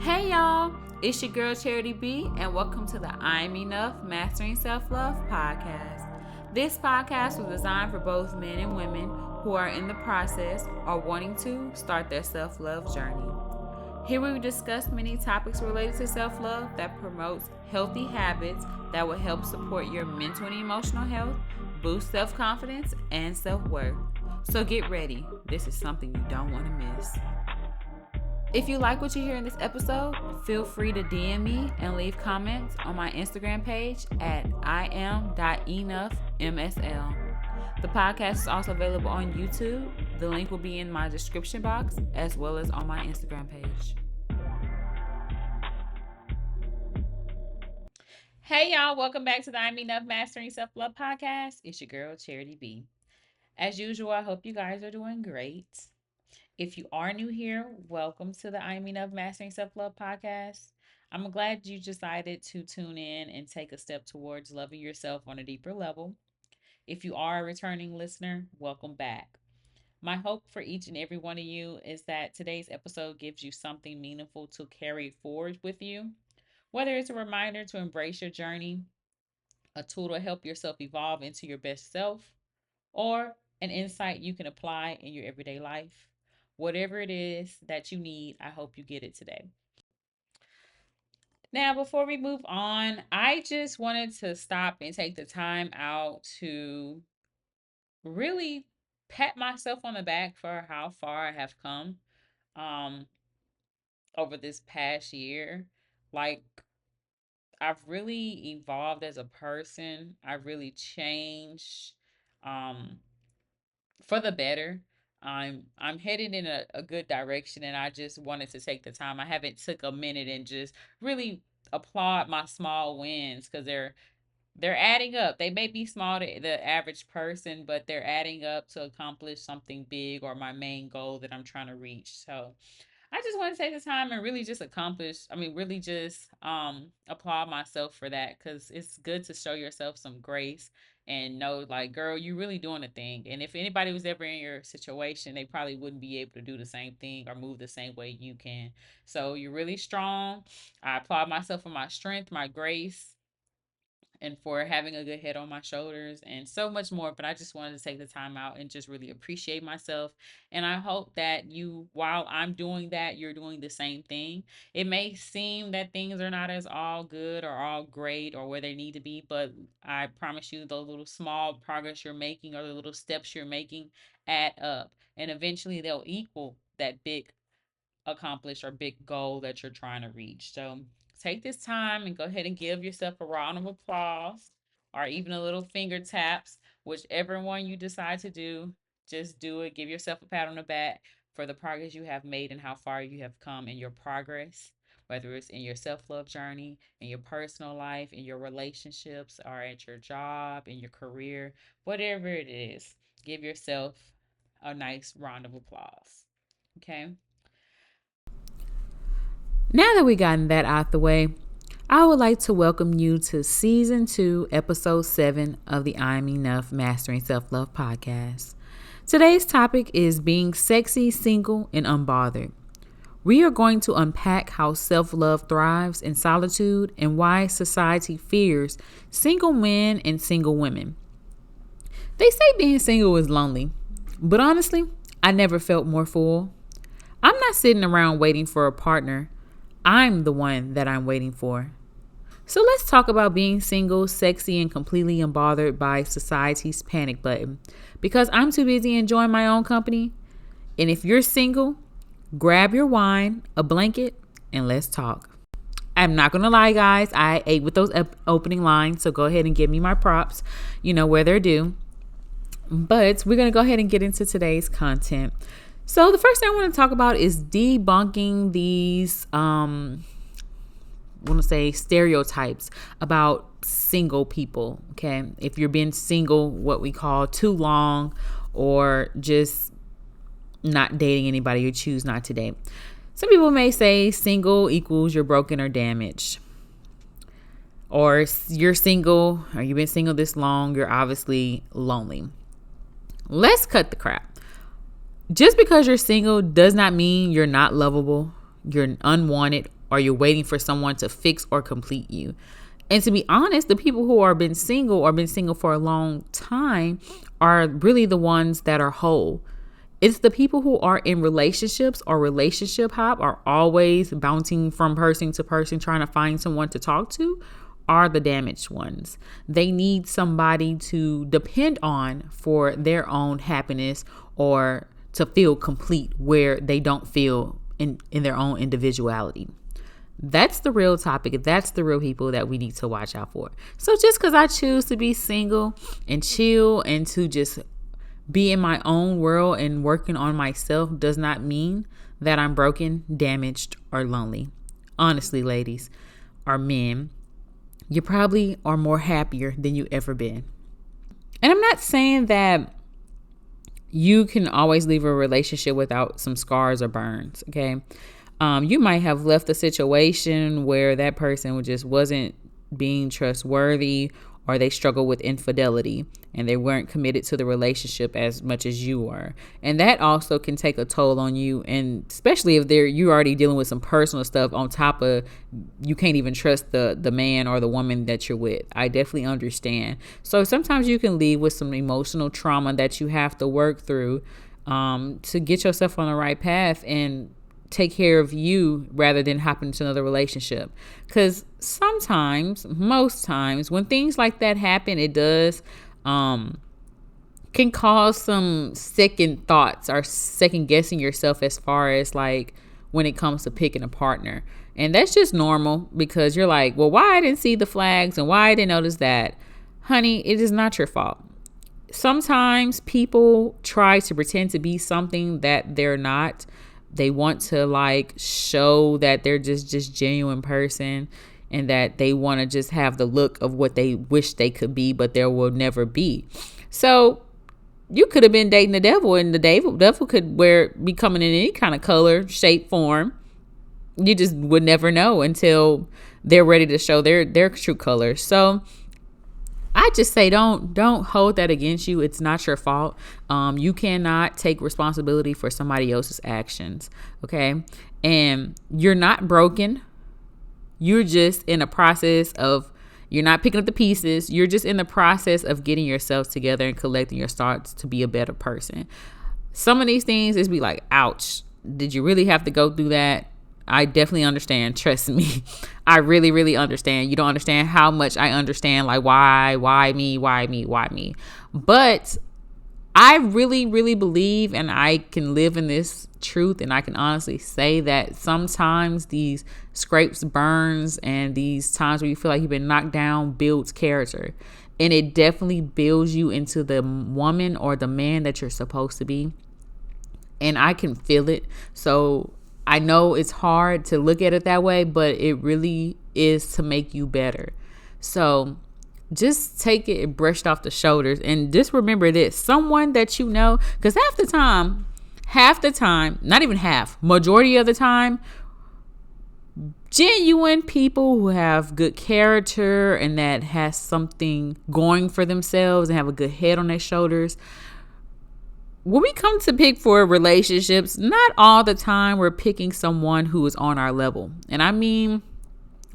Hey y'all, it's your girl Charity B, and welcome to the I'm Enough Mastering Self-Love podcast. This podcast was designed for both men and women who are in the process or wanting to start their self-love journey. Here we discuss many topics related to self-love that promotes healthy habits that will help support your mental and emotional health, boost self-confidence, and self-worth. So get ready. This is something you don't want to miss. If you like what you hear in this episode, feel free to DM me and leave comments on my Instagram page at iam.enoughmsl. The podcast is also available on YouTube. The link will be in my description box as well as on my Instagram page. Hey y'all, welcome back to the I'm Enough Mastering Self-Love podcast. It's your girl Charity B. As usual, I hope you guys are doing great. If you are new here, welcome to the I'm Enough Mastering Self-Love podcast. I'm glad you decided to tune in and take a step towards loving yourself on a deeper level. If you are a returning listener, welcome back. My hope for each and every one of you is that today's episode gives you something meaningful to carry forward with you, whether it's a reminder to embrace your journey, a tool to help yourself evolve into your best self, or an insight you can apply in your everyday life. Whatever it is that you need, I hope you get it today. Now, before we move on, I just wanted to stop and take the time out to really pat myself on the back for how far I have come um, over this past year. Like, I've really evolved as a person. I've really changed. Um, for the better. I'm headed in a good direction, and I just wanted to take the time. I haven't took a minute and just really applaud my small wins because they're adding up. They may be small to the average person, but they're adding up to accomplish something big or my main goal that I'm trying to reach. So I just want to take the time and really just really just applaud myself for that, because it's good to show yourself some grace and know, like, girl, you really doing a thing. And if anybody was ever in your situation, they probably wouldn't be able to do the same thing or move the same way you can. So you're really strong. I applaud myself for my strength, my grace, and for having a good head on my shoulders and so much more. But I just wanted to take the time out and just really appreciate myself. And I hope that you, while I'm doing that, you're doing the same thing. It may seem that things are not as all good or all great or where they need to be, but I promise you, the little small progress you're making or the little steps you're making add up. And eventually they'll equal that big accomplish or big goal that you're trying to reach. So take this time and go ahead and give yourself a round of applause or even a little finger taps, whichever one you decide to do. Just do it. Give yourself a pat on the back for the progress you have made and how far you have come in your progress, whether it's in your self-love journey, in your personal life, in your relationships, or at your job, in your career, whatever it is. Give yourself a nice round of applause. Okay? Now that we gotten that out the way, I would like to welcome you to Season 2, Episode 7 of the I'm Enough Mastering Self-Love podcast. Today's topic is being sexy, single, and unbothered. We are going to unpack how self-love thrives in solitude and why society fears single men and single women. They say being single is lonely, but honestly, I never felt more full. I'm not sitting around waiting for a partner. I'm the one that I'm waiting for. So let's talk about being single, sexy, and completely unbothered by society's panic button. Because I'm too busy enjoying my own company. And if you're single, grab your wine, a blanket, and let's talk. I'm not going to lie, guys. I ate with those opening lines, so go ahead and give me my props, where they're due. But we're going to go ahead and get into today's content. So the first thing I want to talk about is debunking these, stereotypes about single people. Okay. If you're being single, what we call too long, or just not dating anybody you choose not to date. Some people may say single equals you're broken or damaged. Or you're single, or you've been single this long, you're obviously lonely. Let's cut the crap. Just because you're single does not mean you're not lovable, you're unwanted, or you're waiting for someone to fix or complete you. And to be honest, the people who are been single or been single for a long time are really the ones that are whole. It's the people who are in relationships or relationship hop, are always bouncing from person to person trying to find someone to talk to, are the damaged ones. They need somebody to depend on for their own happiness or to feel complete where they don't feel in their own individuality. That's the real topic. That's the real people that we need to watch out for. So just because I choose to be single and chill and to just be in my own world and working on myself does not mean that I'm broken, damaged, or lonely. Honestly, ladies or men, you probably are more happier than you ever been. And I'm not saying that you can always leave a relationship without some scars or burns, okay? You might have left a situation where that person just wasn't being trustworthy, or they struggle with infidelity and they weren't committed to the relationship as much as you are. And that also can take a toll on you. And especially if you're already dealing with some personal stuff on top of, you can't even trust the man or the woman that you're with. I definitely understand. So sometimes you can leave with some emotional trauma that you have to work through to get yourself on the right path and take care of you rather than hop into another relationship. Because sometimes, most times, when things like that happen, it does can cause some second thoughts or second guessing yourself as far as like when it comes to picking a partner. And that's just normal, because you're like, well, why I didn't see the flags and why I didn't notice that? Honey, it is not your fault. Sometimes people try to pretend to be something that they're not. They want to like show that they're just genuine person and that they want to just have the look of what they wish they could be, but there will never be. So you could have been dating the devil, and the devil could be coming in any kind of color, shape, form. You just would never know until they're ready to show their true colors. So I just say don't hold that against you. It's not your fault. You cannot take responsibility for somebody else's actions, okay? And you're not broken. You're just in a process of, you're not picking up the pieces. You're just in the process of getting yourself together and collecting your thoughts to be a better person. Some of these things is be like, ouch, did you really have to go through that? I definitely understand. Trust me. I really, really understand. You don't understand how much I understand. Like, why me? But I really, really believe, and I can live in this truth, and I can honestly say that sometimes these scrapes, burns, and these times where you feel like you've been knocked down builds character. And it definitely builds you into the woman or the man that you're supposed to be. And I can feel it. So I know it's hard to look at it that way, but it really is to make you better. So just take it and brush it off the shoulders, and just remember this: someone that you know, because half the time, not even half, majority of the time, genuine people who have good character and that has something going for themselves and have a good head on their shoulders, when we come to pick for relationships, not all the time we're picking someone who is on our level. And I mean,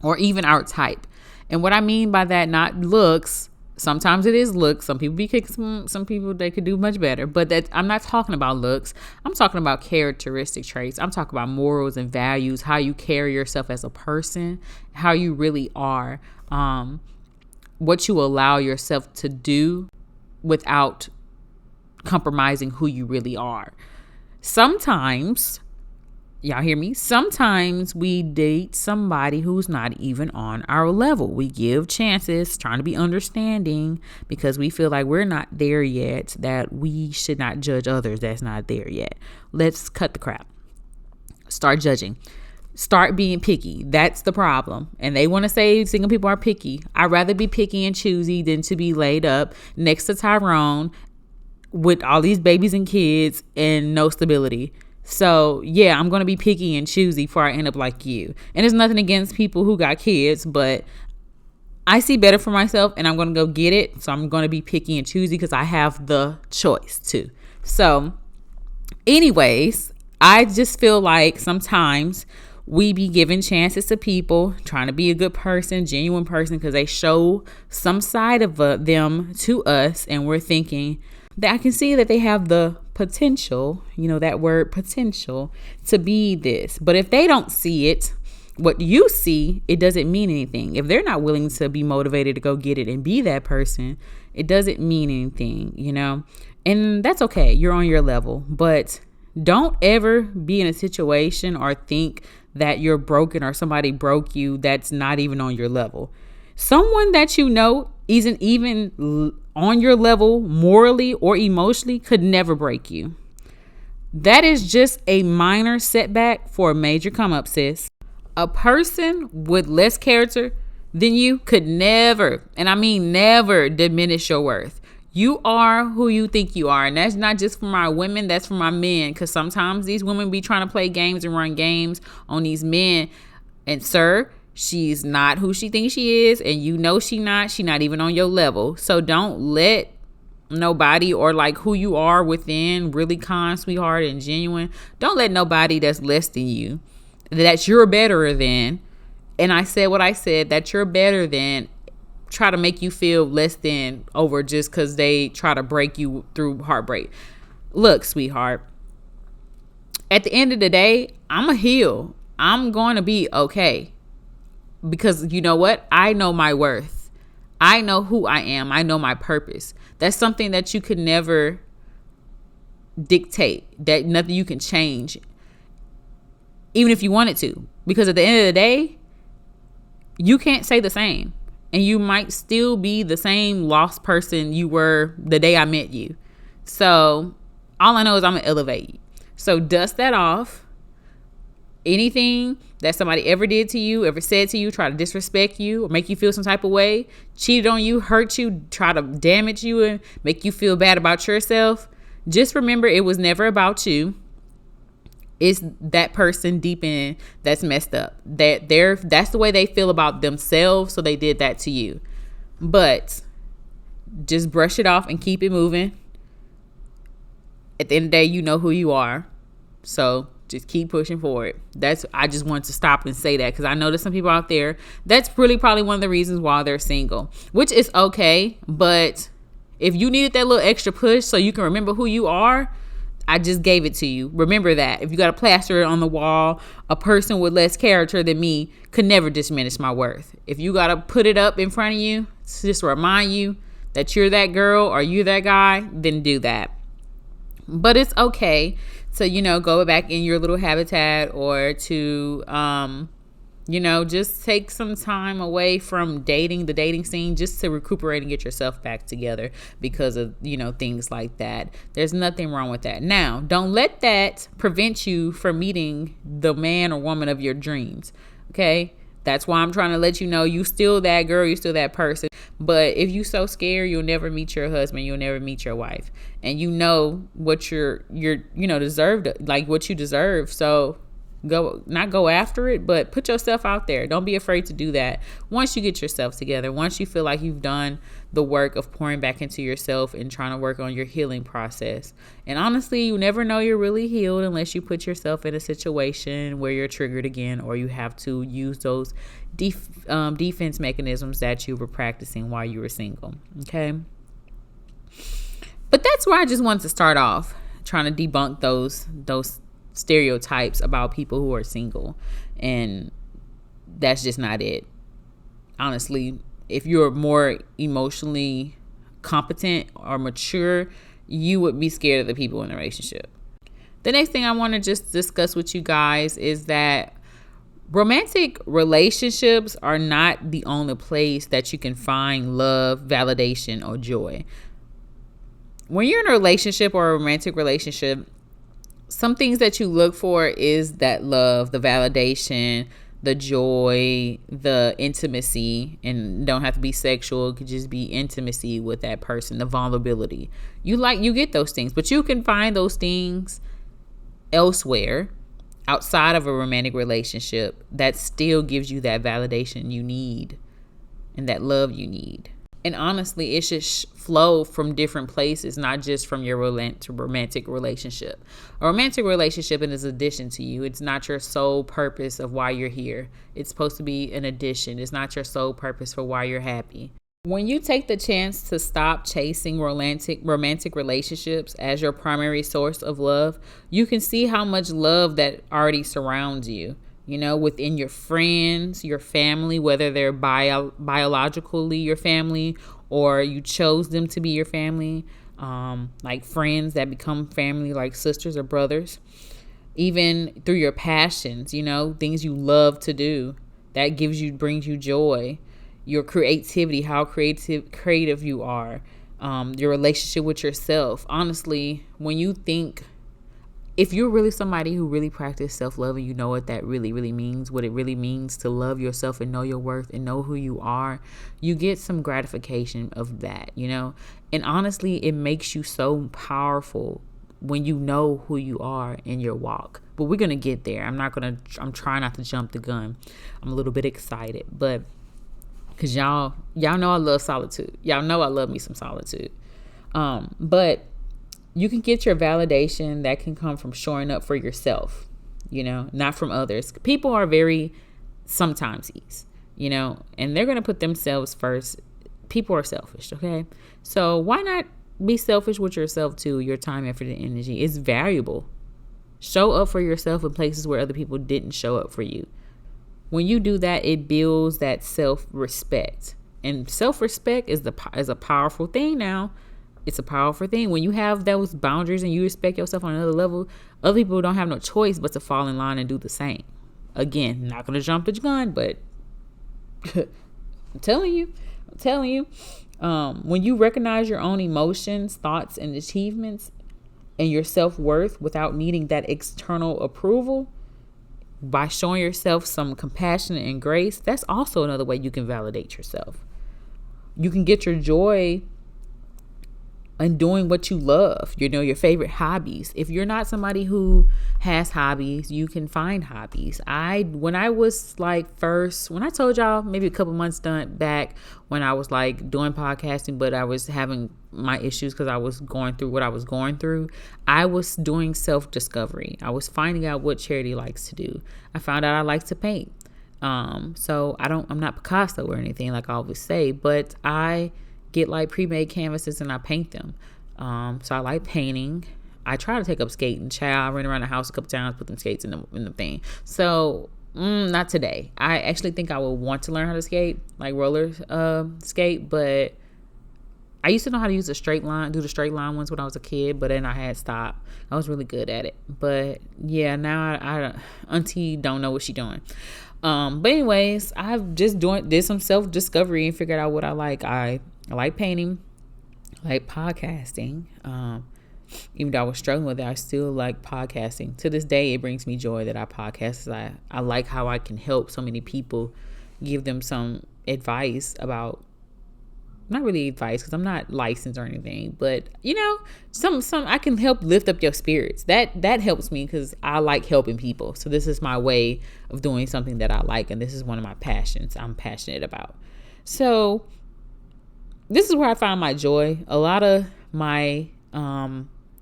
or even our type. And what I mean by that, not looks. Sometimes it is looks. Some people be picking some people they could do much better. But that, I'm not talking about looks. I'm talking about characteristic traits. I'm talking about morals and values, how you carry yourself as a person, how you really are, what you allow yourself to do without compromising who you really are. Sometimes, y'all hear me? Sometimes we date somebody who's not even on our level. We give chances, trying to be understanding, because we feel like we're not there yet, that we should not judge others that's not there yet. Let's cut the crap. Start judging. Start being picky. That's the problem. And they want to say single people are picky. I'd rather be picky and choosy than to be laid up next to Tyrone with all these babies and kids and no stability. So yeah, I'm going to be picky and choosy before I end up like you. And there's nothing against people who got kids, but I see better for myself and I'm going to go get it. So I'm going to be picky and choosy because I have the choice too. So anyways, I just feel like sometimes we be giving chances to people, trying to be a good person, genuine person, because they show some side of them to us, and we're thinking that I can see that they have the potential, that word potential, to be this. But if they don't see it, what you see, it doesn't mean anything. If they're not willing to be motivated to go get it and be that person, it doesn't mean anything, and that's okay. You're on your level, but don't ever be in a situation or think that you're broken or somebody broke you that's not even on your level. Someone that isn't even on your level morally or emotionally could never break you. That is just a minor setback for a major come up, sis. A person with less character than you could never, and I mean never, diminish your worth. You are who you think you are. And that's not just for my women, that's for my men. Because sometimes these women be trying to play games and run games on these men. And sir, she's not who she thinks she is. And she's not even on your level. So don't let nobody, or like who you are within, really kind, sweetheart, and genuine. Don't let nobody that's less than you, that you're better than. And I said what I said, that you're better than, try to make you feel less than over just because they try to break you through heartbreak. Look, sweetheart, at the end of the day, I'm a heal. I'm going to be okay, because you know what? I know my worth. I know who I am. I know my purpose. That's something that you could never dictate, that nothing you can change, even if you wanted to, because at the end of the day, you can't say the same. And you might still be the same lost person you were the day I met you. So all I know is I'm going to elevate you. So dust that off. Anything that somebody ever did to you, ever said to you, try to disrespect you or make you feel some type of way, cheated on you, hurt you, try to damage you and make you feel bad about yourself, just remember it was never about you. It's that person deep in that's messed up. That's the way they feel about themselves, so they did that to you. But just brush it off and keep it moving. At the end of the day, you know who you are. So just keep pushing forward. I just wanted to stop and say that, because I know there's some people out there, that's really probably one of the reasons why they're single, which is okay. But if you needed that little extra push so you can remember who you are, I just gave it to you. Remember that. If you got a plaster on the wall, a person with less character than me could never diminish my worth. If you got to put it up in front of you to just remind you that you're that girl or you're that guy, then do that. But it's okay to, go back in your little habitat, or to, just take some time away from the dating scene, just to recuperate and get yourself back together because of, things like that. There's nothing wrong with that. Now, don't let that prevent you from meeting the man or woman of your dreams. Okay? That's why I'm trying to let you know you still that girl, you still that person. But if you so scared, you'll never meet your husband, you'll never meet your wife. And you know what you're deserved, like what you deserve. So not go after it, but put yourself out there. Don't be afraid to do that. Once you get yourself together, once you feel like you've done the work of pouring back into yourself and trying to work on your healing process. And honestly, you never know you're really healed unless you put yourself in a situation where you're triggered again, or you have to use those defense mechanisms that you were practicing while you were single. Okay. But that's where I just wanted to start off, trying to debunk those stereotypes about people who are single, and that's just not it. Honestly, if you're more emotionally competent or mature, you would be scared of the people in the relationship. The next thing I want to just discuss with you guys is that romantic relationships are not the only place that you can find love, validation, or joy. When you're in a relationship or a romantic relationship, some things that you look for is that love, the validation, the joy, the intimacy, and don't have to be sexual. It could just be intimacy with that person, the vulnerability. You get those things, but you can find those things elsewhere outside of a romantic relationship that still gives you that validation you need and that love you need. And honestly, it should flow from different places, not just from your romantic relationship. A romantic relationship is an addition to you. It's not your sole purpose of why you're here. It's supposed to be an addition. It's not your sole purpose for why you're happy. When you take the chance to stop chasing romantic relationships as your primary source of love, you can see how much love that already surrounds you. Within your friends, your family, whether they're biologically your family or you chose them to be your family, like friends that become family, like sisters or brothers, even through your passions, things you love to do that brings you joy, your creativity, how creative you are, your relationship with yourself. Honestly, when you think, if you're really somebody who really practice self-love and you know what that really, really means, what it really means to love yourself and know your worth and know who you are, you get some gratification of that, And honestly, it makes you so powerful when you know who you are in your walk. But we're going to get there. I'm trying not to jump the gun. I'm a little bit excited, but because y'all know I love solitude. Y'all know I love me some solitude. But you can get your validation that can come from showing up for yourself, not from others. People are very sometimes, and they're going to put themselves first. People are selfish, okay? So why not be selfish with yourself too? Your time, effort, and energy is valuable. Show up for yourself in places where other people didn't show up for you. When you do that, it builds that self-respect. And self-respect is a powerful thing now. It's a powerful thing. When you have those boundaries and you respect yourself on another level, other people don't have no choice but to fall in line and do the same. Again, not going to jump the gun, but I'm telling you, when you recognize your own emotions, thoughts, and achievements and your self-worth without needing that external approval, by showing yourself some compassion and grace, that's also another way you can validate yourself. You can get your joy in doing what you love, your favorite hobbies. If you're not somebody who has hobbies, you can find hobbies. When I told y'all maybe a couple months back when I was doing podcasting, but I was having my issues because I was going through what I was going through, I was doing self-discovery. I was finding out what Charity likes to do. I found out I like to paint. So I'm not Picasso or anything like I always say, but I get pre-made canvases and I paint them. So I like painting. I try to take up skating. I ran around the house a couple times, put them skates in the thing. So not today. I actually think I would want to learn how to skate, roller skate, but I used to know how to use do the straight line ones when I was a kid, but then I had stopped. I was really good at it. But yeah, now I auntie don't know what she doing. But anyways, I've just did some self-discovery and figured out what I like. I like painting, I like podcasting. Even though I was struggling with it, I still like podcasting. To this day, it brings me joy that I podcast. I like how I can help so many people, give them some advice about, not really advice because I'm not licensed or anything, but some I can help lift up your spirits. That helps me because I like helping people. So this is my way of doing something that I like, and this is one of my passions I'm passionate about. So this is where I find my joy. A lot of my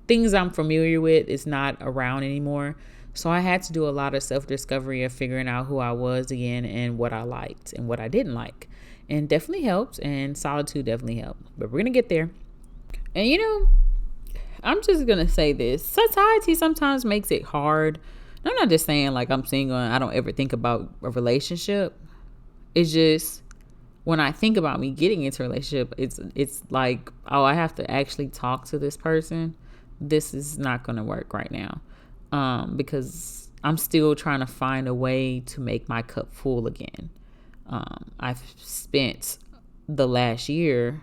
things I'm familiar with is not around anymore. So I had to do a lot of self-discovery of figuring out who I was again and what I liked and what I didn't like. And definitely helped, and solitude definitely helped. But we're going to get there. And I'm just going to say this. Society sometimes makes it hard. I'm not just saying I'm single and I don't ever think about a relationship. It's just when I think about me getting into a relationship, it's like, oh, I have to actually talk to this person. This is not going to work right now. Because I'm still trying to find a way to make my cup full again. I've spent the last year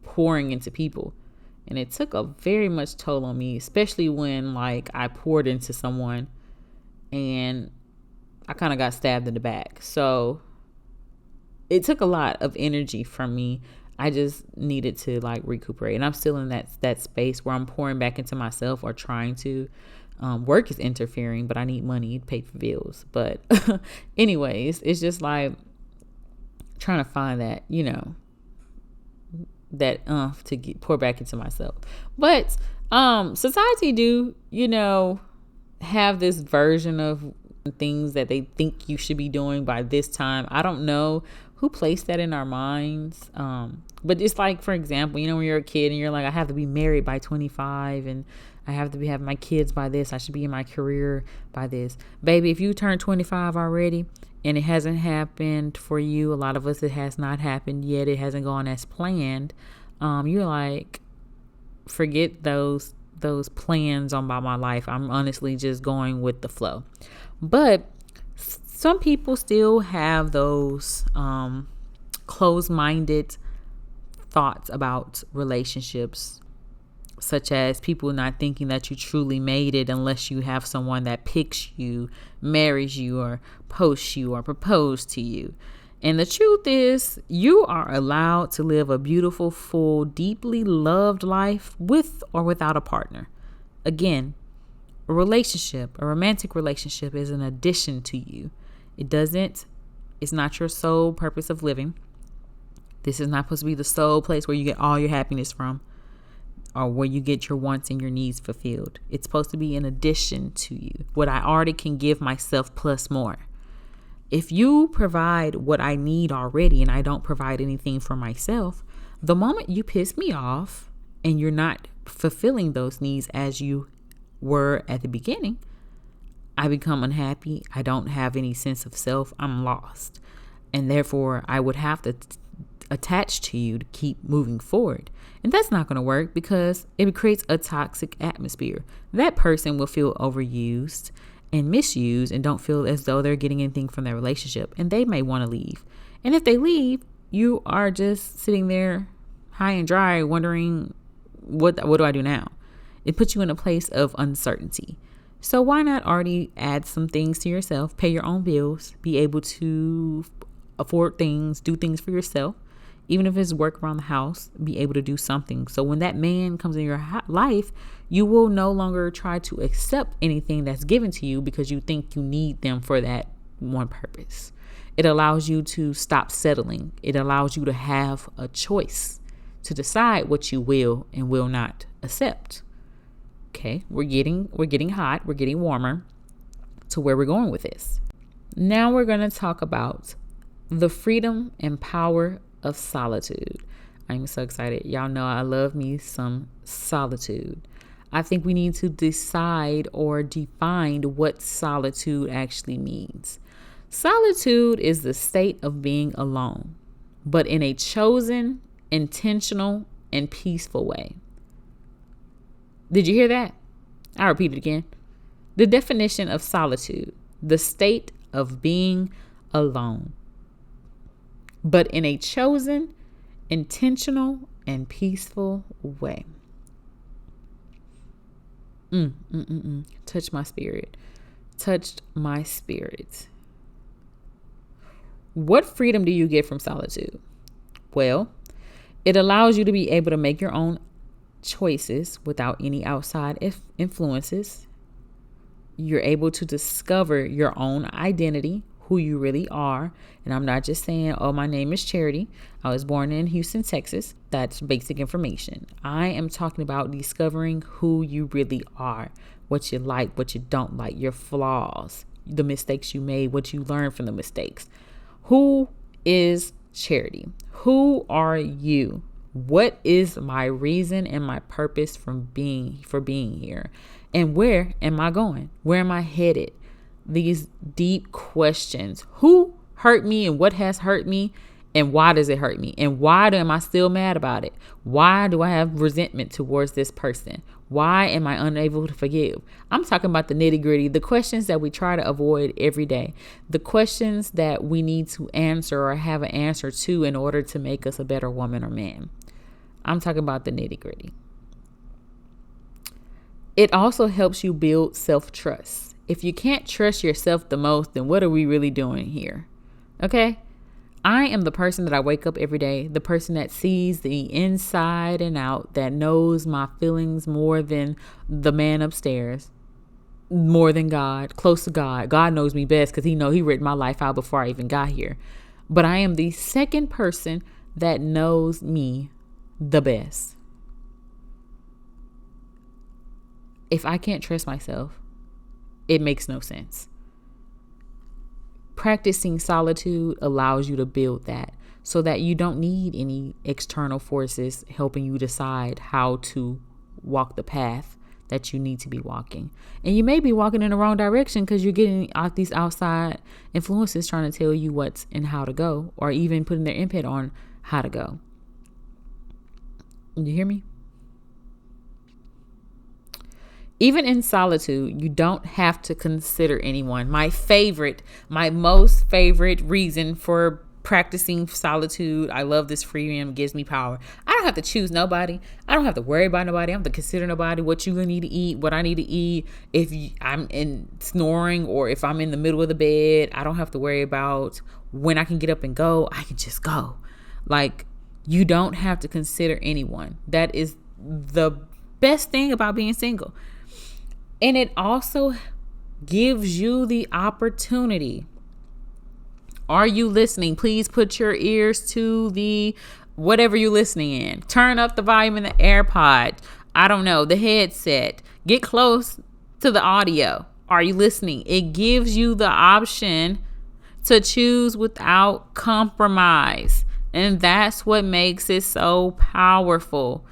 pouring into people, and it took a very much toll on me, especially when I poured into someone and I kind of got stabbed in the back. So it took a lot of energy from me. I just needed to recuperate, and I'm still in that space where I'm pouring back into myself or trying to. Work is interfering, but I need money to pay for bills. But anyways, it's just trying to find that, pour back into myself. But society do, have this version of things that they think you should be doing by this time. I don't know who placed that in our minds. But it's like, for example, when you're a kid and you're like, I have to be married by 25 and I have to have my kids by this. I should be in my career by this. Baby, if you turn 25 already and it hasn't happened for you, a lot of us, it has not happened yet. It hasn't gone as planned. You're like, forget those plans on by my life. I'm honestly just going with the flow. But some people still have those closed-minded thoughts about relationships, such as people not thinking that you truly made it unless you have someone that picks you, marries you, or posts you, or proposes to you. And the truth is, you are allowed to live a beautiful, full, deeply loved life with or without a partner. Again, a romantic relationship is an addition to you. It's not your sole purpose of living. This is not supposed to be the sole place where you get all your happiness from, or where you get your wants and your needs fulfilled. It's supposed to be an addition to you. What I already can give myself plus more. If you provide what I need already and I don't provide anything for myself, the moment you piss me off and you're not fulfilling those needs as you were at the beginning, I become unhappy. I don't have any sense of self. I'm lost. And therefore, I would have to attach to you to keep moving forward. And that's not going to work because it creates a toxic atmosphere. That person will feel overused and misused and don't feel as though they're getting anything from their relationship. And they may want to leave. And if they leave, you are just sitting there high and dry wondering, what do I do now? It puts you in a place of uncertainty. So why not already add some things to yourself, pay your own bills, be able to afford things, do things for yourself, even if it's work around the house, be able to do something. So when that man comes in your life, you will no longer try to accept anything that's given to you because you think you need them for that one purpose. It allows you to stop settling. It allows you to have a choice to decide what you will and will not accept. Okay, we're getting hot. We're getting warmer to where we're going with this. Now we're going to talk about the freedom and power of solitude. I'm so excited. Y'all know I love me some solitude. I think we need to decide or define what solitude actually means. Solitude is the state of being alone, but in a chosen, intentional, and peaceful way. Did you hear that? I'll repeat it again. The definition of solitude, the state of being alone, but in a chosen, intentional, and peaceful way. Touched my spirit. What freedom do you get from solitude? Well, it allows you to be able to make your own choices without any outside influences. You're able to discover your own identity, who you really are. And I'm not just saying, oh, my name is Charity. I was born in Houston, Texas. That's basic information. I am talking about discovering who you really are, what you like, what you don't like, your flaws, the mistakes you made, what you learned from the mistakes. Who is Charity? Who are you? What is my reason and my purpose for being here? And where am I going? Where am I headed? These deep questions. Who hurt me and what has hurt me? And why does it hurt me? And why am I still mad about it? Why do I have resentment towards this person? Why am I unable to forgive? I'm talking about the nitty gritty, the questions that we try to avoid every day, the questions that we need to answer or have an answer to in order to make us a better woman or man. I'm talking about the nitty gritty. It also helps you build self-trust. If you can't trust yourself the most, then what are we really doing here? Okay? I am the person that I wake up every day, the person that sees the inside and out, that knows my feelings more than the man upstairs, more than God, close to God. God knows me best because he written my life out before I even got here. But I am the second person that knows me the best. If I can't trust myself, it makes no sense. Practicing solitude allows you to build that so that you don't need any external forces helping you decide how to walk the path that you need to be walking. And you may be walking in the wrong direction because you're getting out these outside influences trying to tell you what's and how to go, or even putting their input on how to go. You hear me? Even in solitude, you don't have to consider anyone. My most favorite reason for practicing solitude, I love this freedom, gives me power. I don't have to choose nobody. I don't have to worry about nobody. I don't have to consider nobody, what you're going to need to eat, what I need to eat. If I'm in snoring or if I'm in the middle of the bed, I don't have to worry about when I can get up and go. I can just go. Like, you don't have to consider anyone. That is the best thing about being single. And it also gives you the opportunity. Are you listening? Please put your ears to the whatever you're listening in. Turn up the volume in the AirPod. I don't know, the headset. Get close to the audio. Are you listening? It gives you the option to choose without compromise. And that's what makes it so powerful.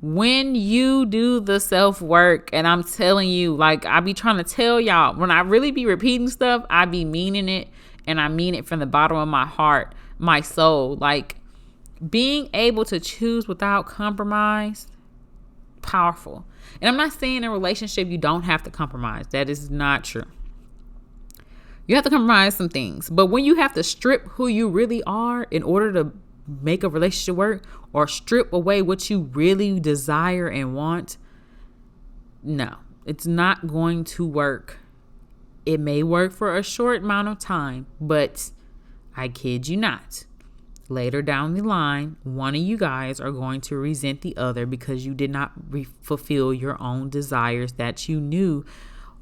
When you do the self-work, and I'm telling you, like I be trying to tell y'all, when I really be repeating stuff, I be meaning it, and I mean it from the bottom of my heart, my soul. Like, being able to choose without compromise, powerful. And I'm not saying in a relationship you don't have to compromise. That is not true. You have to compromise some things. But when you have to strip who you really are in order to make a relationship work, or strip away what you really desire and want, no, it's not going to work. It may work for a short amount of time, but I kid you not, later down the line, one of you guys are going to resent the other because you did not fulfill your own desires that you knew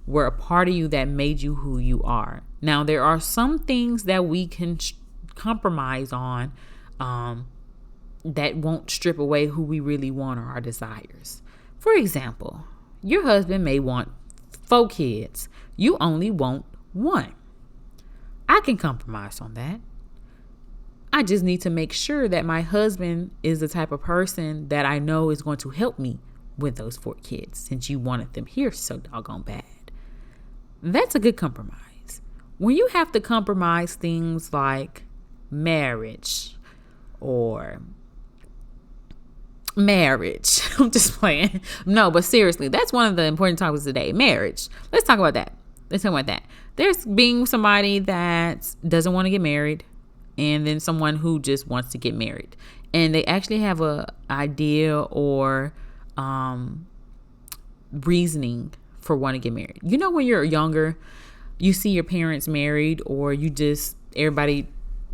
were a part of you that made you who you are. Now, there are some things that we can compromise on that won't strip away who we really want or our desires. For example, your husband may want 4 kids. You only want 1. I can compromise on that. I just need to make sure that my husband is the type of person that I know is going to help me with those 4 kids, since you wanted them here so doggone bad. That's a good compromise. When you have to compromise things like marriage, I'm just playing. No, but seriously, that's one of the important topics today. Marriage. Let's talk about that. There's being somebody that doesn't want to get married, and then someone who just wants to get married, and they actually have a idea or reasoning for wanting to get married. You know, when you're younger, you see your parents married, or everybody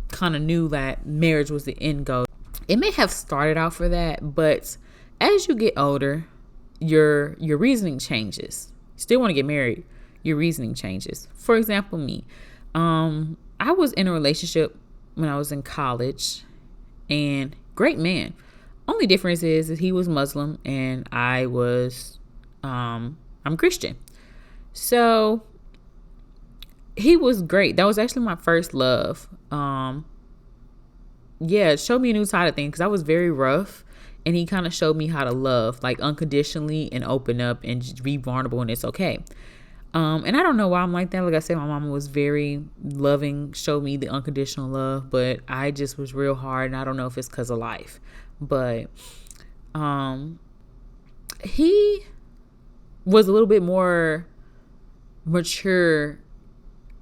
kind of knew that marriage was the end goal. It may have started out for that, but as you get older, your reasoning changes. You still want to get married, your reasoning changes. For example, me, I was in a relationship when I was in college, and great man. Only difference is that he was Muslim and I was, I'm Christian. So he was great. That was actually my first love. It showed me a new side of things because I was very rough, and he kind of showed me how to love, like unconditionally, and open up and just be vulnerable, and it's okay. And I don't know why I'm like that. Like I said, my mama was very loving, showed me the unconditional love, but I just was real hard, and I don't know if it's because of life. But he was a little bit more mature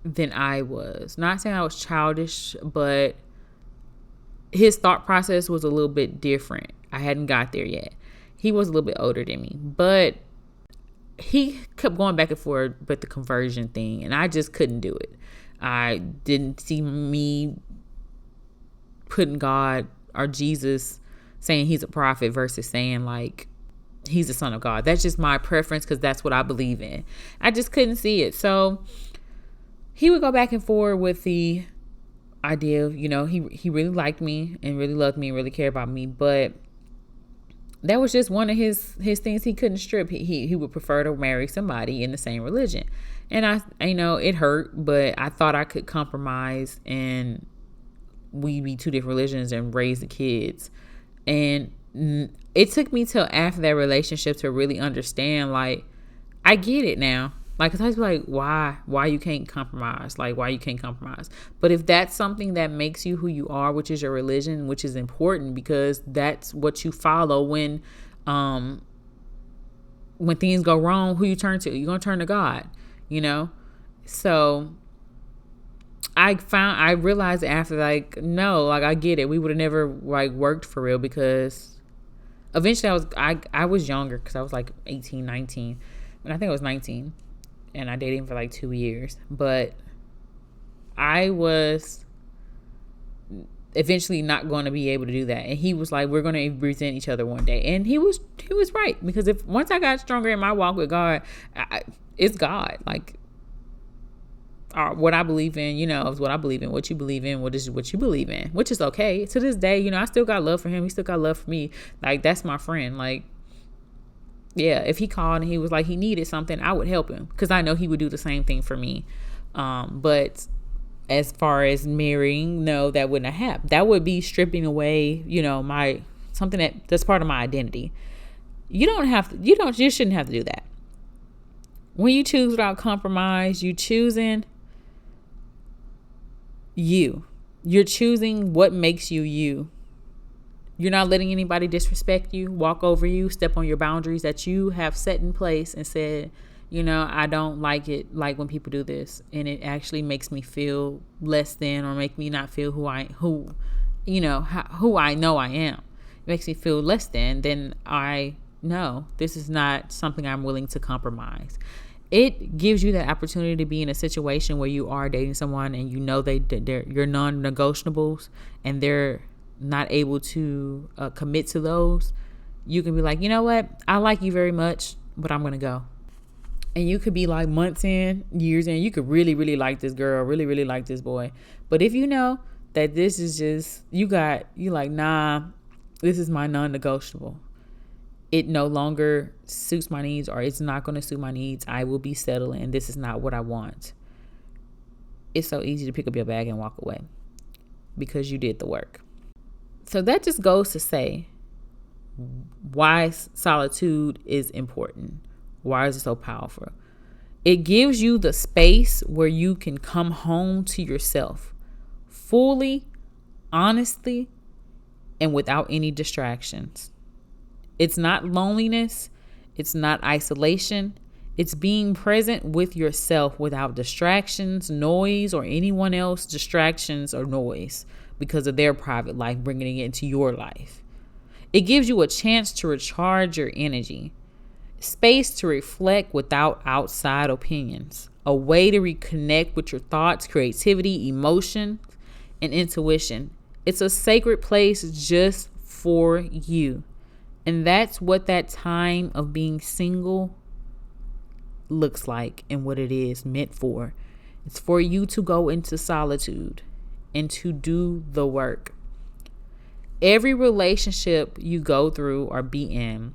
than I was. Not saying I was childish, but his thought process was a little bit different. I hadn't got there yet. He was a little bit older than me, but he kept going back and forth with the conversion thing, and I just couldn't do it. I didn't see me putting God or Jesus, saying he's a prophet versus saying like he's the son of God. That's just my preference because that's what I believe in. I just couldn't see it. So he would go back and forth with the idea of, he really liked me and really loved me and really cared about me, but that was just one of his things he couldn't strip. He would prefer to marry somebody in the same religion. And I it hurt, but I thought I could compromise and we be two different religions and raise the kids. And it took me till after that relationship to really understand, like, I get it now. Like, I was like, why you can't compromise? Like, why you can't compromise? But if that's something that makes you who you are, which is your religion, which is important because that's what you follow when things go wrong, who you turn to? You're going to turn to God, So I realized after, like, no, like, I get it. We would have never, like, worked for real because eventually I was younger because I was like 18, 19. And I think I was 19. And I dated him for like 2 years. But I was eventually not going to be able to do that. And he was like, we're going to resent each other one day. And he was right. Because once I got stronger in my walk with God, it's God. Like, what I believe in, is what I believe in. What you believe in, what you believe in. Which is okay. To this day, I still got love for him. He still got love for me. Like, that's my friend. Like, yeah, if he called and he was like he needed something, I would help him because I know he would do the same thing for me. But as far as marrying, no, that wouldn't have happened. That would be stripping away, my something that's part of my identity. You shouldn't have to do that. When you choose without compromise, you choosing you. You're choosing what makes you you. You're not letting anybody disrespect you, walk over you, step on your boundaries that you have set in place and said, I don't like it, like when people do this, and it actually makes me feel less than or make me not feel who I know I am. It makes me feel less than, then I know this is not something I'm willing to compromise. It gives you that opportunity to be in a situation where you are dating someone and they're your non-negotiables and they're not able to commit to those. You can be like, you know what? I like you very much, but I'm going to go. And you could be like months in, years in, you could really, really like this girl, really, really like this boy. But if you know that this is just, you like, nah, this is my non-negotiable. It no longer suits my needs or it's not going to suit my needs. I will be settling. This is not what I want. It's so easy to pick up your bag and walk away because you did the work. So that just goes to say why solitude is important. Why is it so powerful? It gives you the space where you can come home to yourself fully, honestly, and without any distractions. It's not loneliness. It's not isolation. It's being present with yourself without distractions, noise, or anyone else distractions or noise because of their private life, bringing it into your life. It gives you a chance to recharge your energy, space to reflect without outside opinions, a way to reconnect with your thoughts, creativity, emotion, and intuition. It's a sacred place just for you. And that's what that time of being single looks like and what it is meant for. It's for you to go into solitude and to do the work. Every relationship you go through or be in,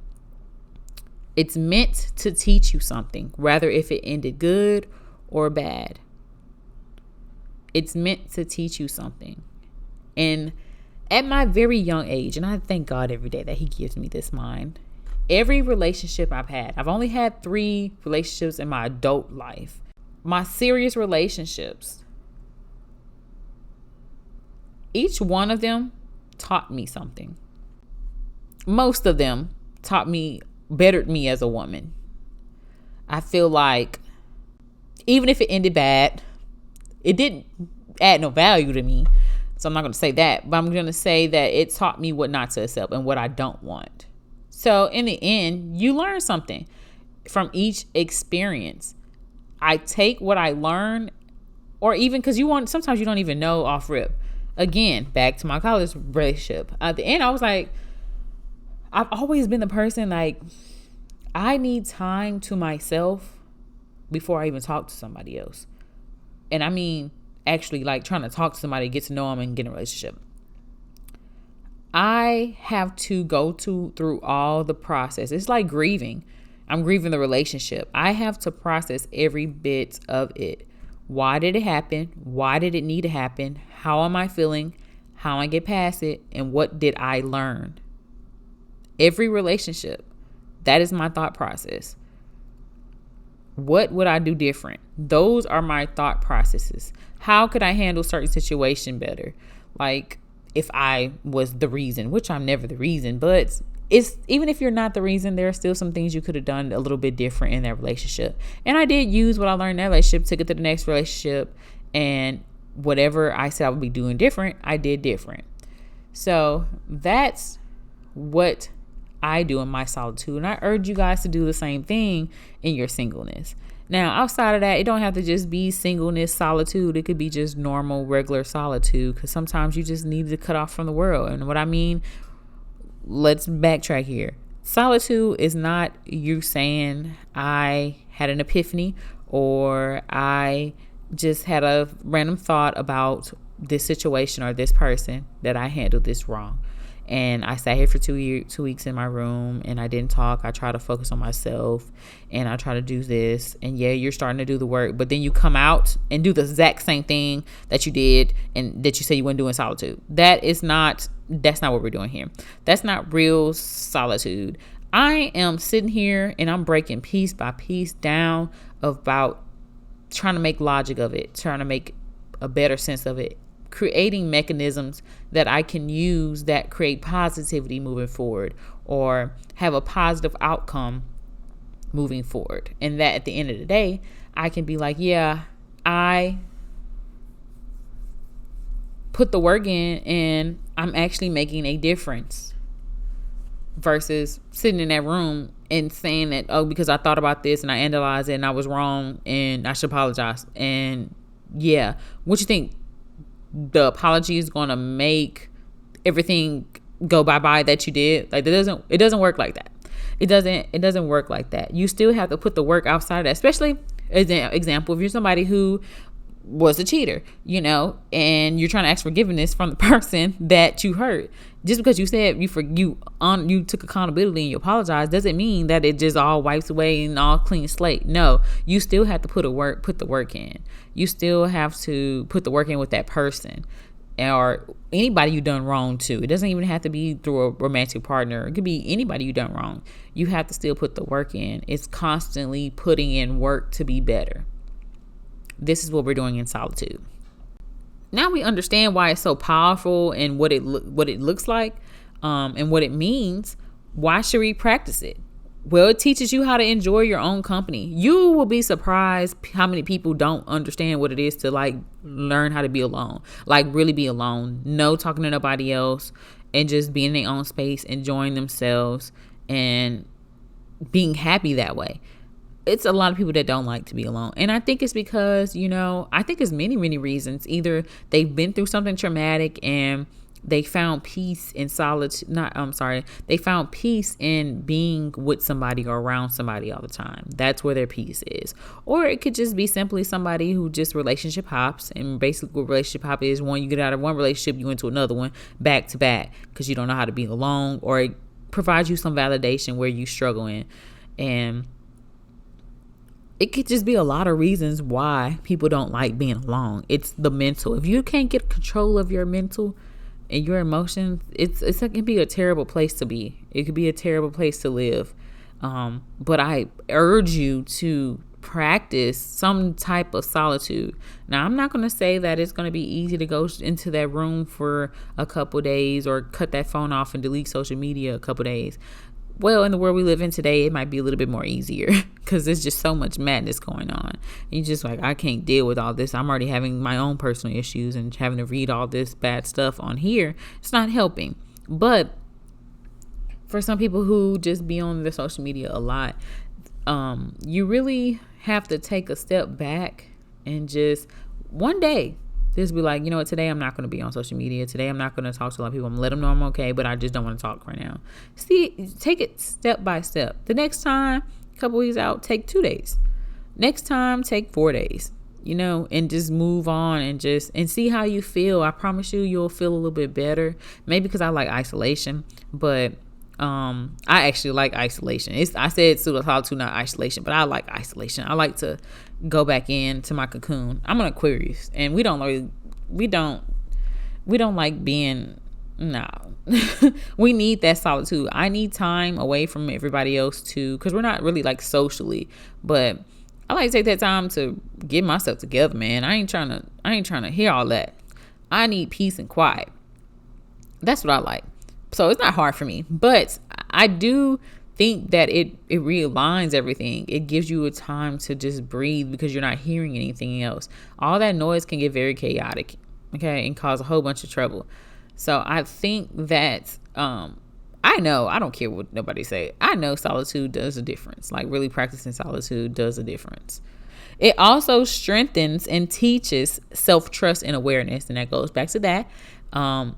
it's meant to teach you something, rather if it ended good or bad. It's meant to teach you something. And at my very young age, and I thank God every day that he gives me this mind, every relationship I've only had 3 relationships in my adult life. My serious relationships, each one of them taught me something. Most of them bettered me as a woman. I feel like even if it ended bad, it didn't add no value to me. So I'm not going to say that, but I'm going to say that it taught me what not to accept and what I don't want. So in the end, you learn something from each experience. I take what I learn, or even because sometimes you don't even know off rip. Again, back to my college relationship. At the end, I was like, I've always been the person like, I need time to myself before I even talk to somebody else. And I mean, actually like trying to talk to somebody, get to know them and get in a relationship. I have to go through all the process. It's like grieving. I'm grieving the relationship. I have to process every bit of it. Why did it happen? Why did it need to happen? How am I feeling? How I get past it? And what did I learn? Every relationship, that is my thought process. What would I do different? Those are my thought processes. How could I handle certain situation better? Like if I was the reason, which I'm never the reason, but it's even if you're not the reason, there are still some things you could have done a little bit different in that relationship. And I did use what I learned in that relationship, took it to the next relationship, and whatever I said I would be doing different, I did different. So that's what I do in my solitude. And I urge you guys to do the same thing in your singleness. Now, outside of that, it don't have to just be singleness, solitude. It could be just normal, regular solitude, because sometimes you just need to cut off from the world. And what I mean, let's backtrack here. Solitude is not you saying I had an epiphany or I just had a random thought about this situation or this person that I handled this wrong. And I sat here for 2 weeks in my room and I didn't talk. I try to focus on myself and I try to do this. And yeah, you're starting to do the work, but then you come out and do the exact same thing that you did and that you said you wouldn't do in solitude. That's not what we're doing here. That's not real solitude. I am sitting here and I'm breaking piece by piece down about trying to make logic of it, trying to make a better sense of it, creating mechanisms that I can use that create positivity moving forward or have a positive outcome moving forward. And that at the end of the day, I can be like, yeah, I put the work in and I'm actually making a difference versus sitting in that room and saying that, oh, because I thought about this and I analyzed it and I was wrong and I should apologize. And yeah, what you think? The apology is going to make everything go bye-bye that you did? Like it doesn't work like that. It doesn't work like that. You still have to put the work outside of that, especially as an example, if you're somebody who was a cheater, and you're trying to ask forgiveness from the person that you hurt. Just because you said you took accountability and you apologize doesn't mean that it just all wipes away and all clean slate. No, you still have to put the work in. You still have to put the work in with that person or anybody you done wrong to. It doesn't even have to be through a romantic partner. It could be anybody you done wrong. You have to still put the work in. It's constantly putting in work to be better. This is what we're doing in solitude. Now we understand why it's so powerful and what it looks like, and what it means. Why should we practice it? Well, it teaches you how to enjoy your own company. You will be surprised how many people don't understand what it is to learn how to be alone, really be alone, no talking to nobody else, and just being in their own space, enjoying themselves and being happy that way. It's a lot of people that don't like to be alone. And I think it's because, I think it's many, many reasons. Either they've been through something traumatic and they found peace in solitude. They found peace in being with somebody or around somebody all the time. That's where their peace is. Or it could just be simply somebody who just relationship hops. And basically what relationship hop is, when you get out of one relationship, you into another one back to back because you don't know how to be alone, or it provides you some validation where you struggle in. And it could just be a lot of reasons why people don't like being alone. It's the mental. If you can't get control of your mental and your emotions, it can be a terrible place to be. It could be a terrible place to live. But I urge you to practice some type of solitude. Now, I'm not going to say that it's going to be easy to go into that room for a couple days or cut that phone off and delete social media a couple days. Well, in the world we live in today, it might be a little bit more easier because there's just so much madness going on. You just I can't deal with all this. I'm already having my own personal issues and having to read all this bad stuff on here. It's not helping. But for some people who just be on their social media a lot, you really have to take a step back and just one day just be like, today I'm not going to be on social media. Today I'm not going to talk to a lot of people. I'm going to let them know I'm okay, but I just don't want to talk right now. See, take it step by step. The next time, a couple weeks out, take 2 days. Next time, take 4 days. and just move on and see how you feel. I promise you'll feel a little bit better. Maybe because I like isolation, but I actually like isolation. I said solitude, not isolation, but I like isolation. I like to go back into my cocoon. I'm an Aquarius, and we don't like being. No. We need that solitude. I need time away from everybody else too, because we're not really like socially, but I like to take that time to get myself together, man. I ain't trying to hear all that. I need peace and quiet. That's what I like. So it's not hard for me, but I do think that it realigns everything. It gives you a time to just breathe because you're not hearing anything else. All that noise can get very chaotic, okay, and cause a whole bunch of trouble. So I think that I don't care what nobody say. I know solitude does a difference. Like really practicing solitude does a difference. It also strengthens and teaches self-trust and awareness. And that goes back to that.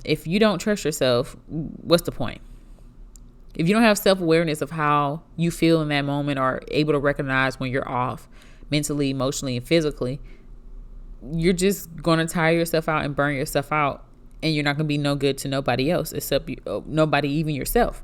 If you don't trust yourself, what's the point? If you don't have self-awareness of how you feel in that moment or able to recognize when you're off mentally, emotionally, and physically, you're just going to tire yourself out and burn yourself out. And you're not going to be no good to nobody else except nobody, even yourself.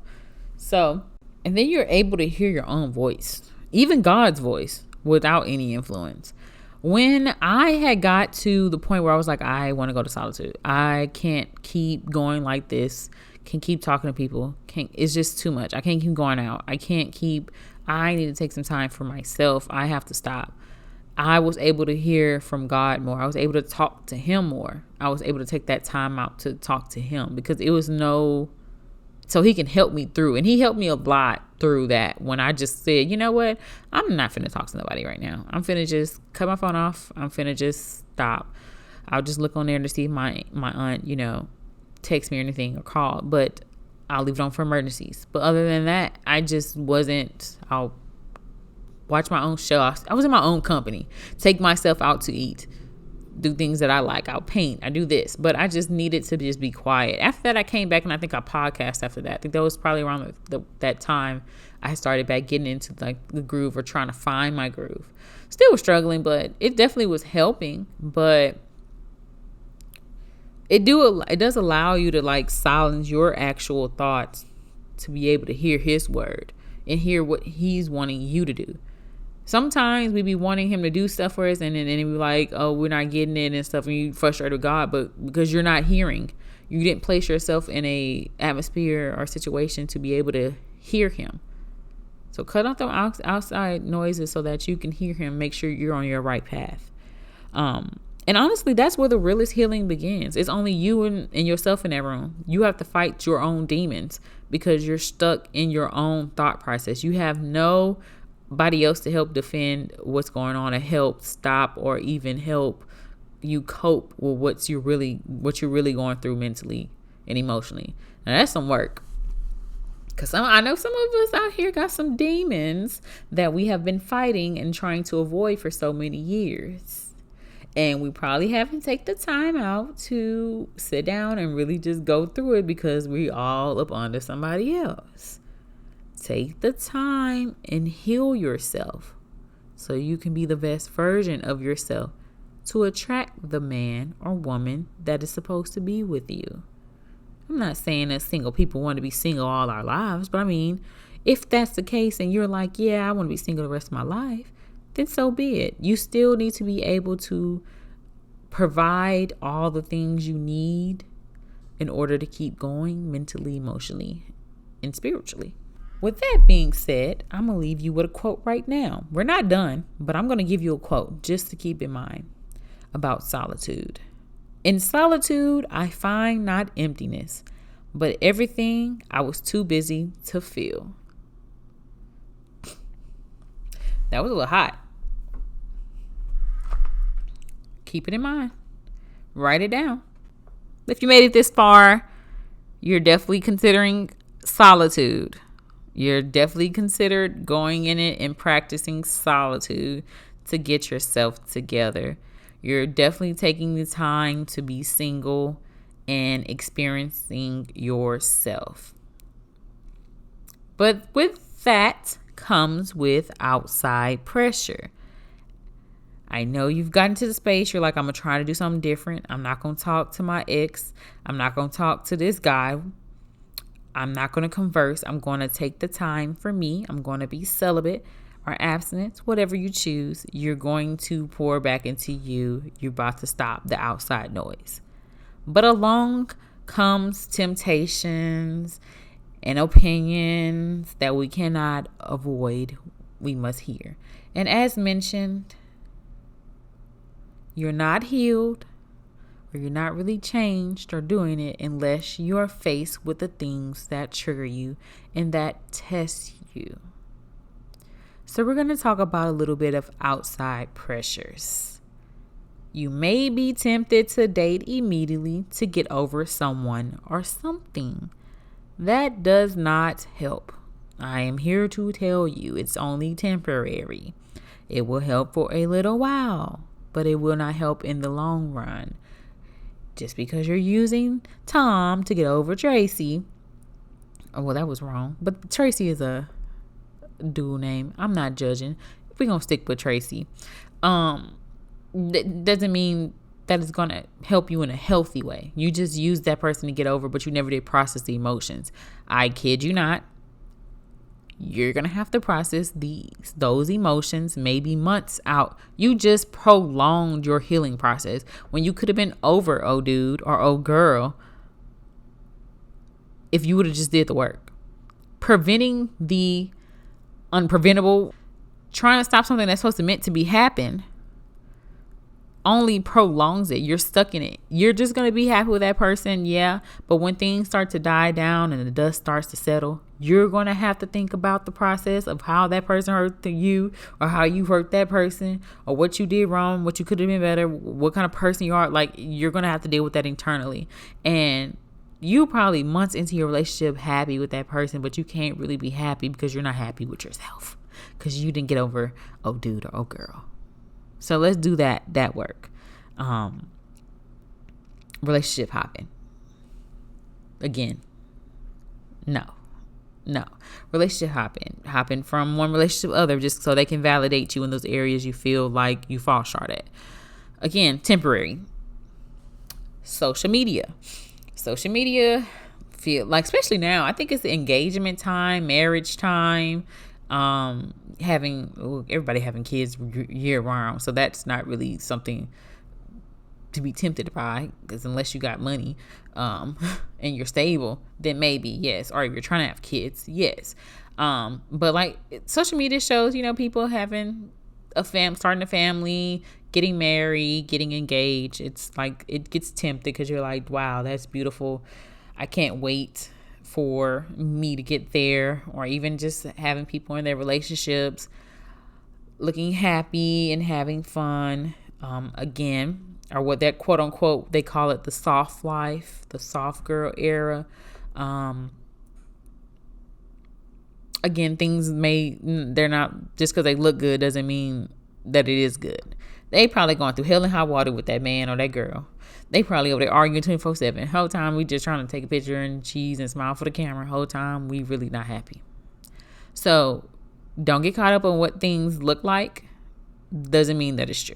So, and then you're able to hear your own voice, even God's voice, without any influence. When I had got to the point where I was like, I want to go to solitude. I can't keep going like this. Can't keep talking to people. It's just too much. I can't keep going out. I need to take some time for myself. I have to stop. I was able to hear from God more. I was able to talk to him more. I was able to take that time out to talk to him because it was so he can help me through. And he helped me a lot through that when I just said, you know what? I'm not finna talk to nobody right now. I'm finna just cut my phone off. I'm finna just stop. I'll just look on there to see if my aunt, text me or anything or call, but I'll leave it on for emergencies. But other than that, I just wasn't, I'll watch my own show. I was in my own company. Take myself out to eat. Do things that I like. I'll paint. I do this. But I just needed to just be quiet. After that, I came back and I think I podcast after that. I think that was probably around that time I started back getting into like the groove or trying to find my groove. Still struggling, but it definitely was helping. But it does allow you to like silence your actual thoughts to be able to hear his word and hear what he's wanting you to do. Sometimes we be wanting him to do stuff for us and then we like, oh, we're not getting it and stuff, and you frustrate with God, but because you're not hearing, you didn't place yourself in a atmosphere or situation to be able to hear him. So cut off the outside noises so that you can hear him. Make sure you're on your right path. And honestly, that's where the realest healing begins. It's only you and yourself in that room. You have to fight your own demons because you're stuck in your own thought process. You have nobody else to help defend what's going on, to help stop or even help you cope with what you're really going through mentally and emotionally. Now that's some work, because I know some of us out here got some demons that we have been fighting and trying to avoid for so many years, and we probably haven't taken the time out to sit down and really just go through it because we all up under somebody else. Take the time and heal yourself so you can be the best version of yourself to attract the man or woman that is supposed to be with you. I'm not saying that single people want to be single all our lives, but I mean, if that's the case and you're like, yeah, I want to be single the rest of my life, then so be it. You still need to be able to provide all the things you need in order to keep going mentally, emotionally, and spiritually. With that being said, I'm going to leave you with a quote right now. We're not done, but I'm going to give you a quote just to keep in mind about solitude. In solitude, I find not emptiness, but everything I was too busy to feel. That was a little hot. Keep it in mind. Write it down. If you made it this far, you're definitely considering solitude. You're definitely considered going in it and practicing solitude to get yourself together. You're definitely taking the time to be single and experiencing yourself. But with that comes with outside pressure. I know you've gotten to the space. You're like, I'm going to try to do something different. I'm not going to talk to my ex. I'm not going to talk to this guy. I'm not going to converse. I'm going to take the time for me. I'm going to be celibate or abstinent, whatever you choose. You're going to pour back into you. You're about to stop the outside noise. But along comes temptations and opinions that we cannot avoid. We must hear. And as mentioned, you're not healed, or you're not really changed or doing it unless you're faced with the things that trigger you and that test you. So we're going to talk about a little bit of outside pressures. You may be tempted to date immediately to get over someone or something. That does not help. I am here to tell you it's only temporary. It will help for a little while, but it will not help in the long run. Just because you're using Tom to get over Tracy. Oh, well, that was wrong. But Tracy is a dual name. I'm not judging. We're going to stick with Tracy. That doesn't mean that it's going to help you in a healthy way. You just used that person to get over, but you never did process the emotions. I kid you not. You're going to have to process those emotions maybe months out. You just prolonged your healing process when you could have been over, oh dude or oh girl, if you would have just did the work. Preventing the unpreventable, trying to stop something that's supposed to meant to be happen, only prolongs it. You're stuck in it. You're just going to be happy with that person, yeah. But when things start to die down and the dust starts to settle, you're going to have to think about the process of how that person hurt you, or how you hurt that person, or what you did wrong, what you could have been better, what kind of person you are. Like, you're going to have to deal with that internally. And you probably months into your relationship happy with that person, but you can't really be happy because you're not happy with yourself because you didn't get over oh dude or oh girl. So let's do that work. Relationship hopping. Again, no. Relationship hopping from one relationship to other just so they can validate you in those areas you feel like you fall short at. Again, temporary. Social media feel like, especially now, I think it's the engagement time, marriage time, everybody having kids year round, so that's not really something to be tempted by, because unless you got money and you're stable, then maybe yes, or if you're trying to have kids, yes. But like social media shows, people having starting a family, getting married, getting engaged. It's like it gets tempted because you're like, wow, that's beautiful. I can't wait for me to get there. Or even just having people in their relationships looking happy and having fun. Again, or what that quote unquote, they call it the soft life, the soft girl era. Again, they're not, just because they look good doesn't mean that it is good. They probably going through hell and high water with that man or that girl. They probably over there arguing 24/7. Whole time we just trying to take a picture and cheese and smile for the camera. Whole time we really not happy. So don't get caught up on what things look like. Doesn't mean that it's true.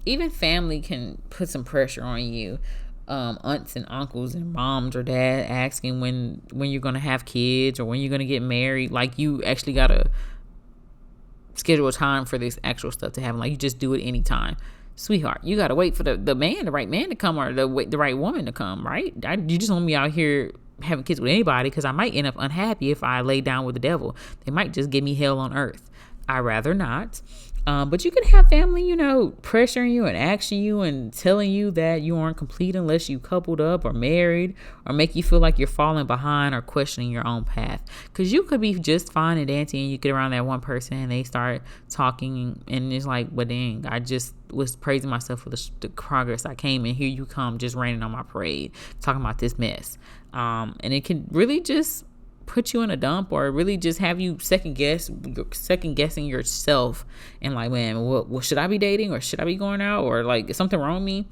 Even family can put some pressure on you. Aunts and uncles and moms or dad asking when you're going to have kids or when you're going to get married. Like, you actually got to schedule a time for this actual stuff to happen. Like, you just do it anytime. Sweetheart, you got to wait for the right man to come, or the right woman to come, right? You just want me out here having kids with anybody, because I might end up unhappy if I lay down with the devil. They might just give me hell on earth. I'd rather not. But you can have family, pressuring you and asking you and telling you that you aren't complete unless you coupled up or married, or make you feel like you're falling behind or questioning your own path. Because you could be just fine and dancing, and you get around that one person and they start talking, and it's like, well, dang, I just was praising myself for the progress I came, and here you come just raining on my parade, talking about this mess. And it can really just put you in a dump, or really just have you second guessing yourself, and like, man, what should I be dating, or should I be going out, or like, is something wrong with me?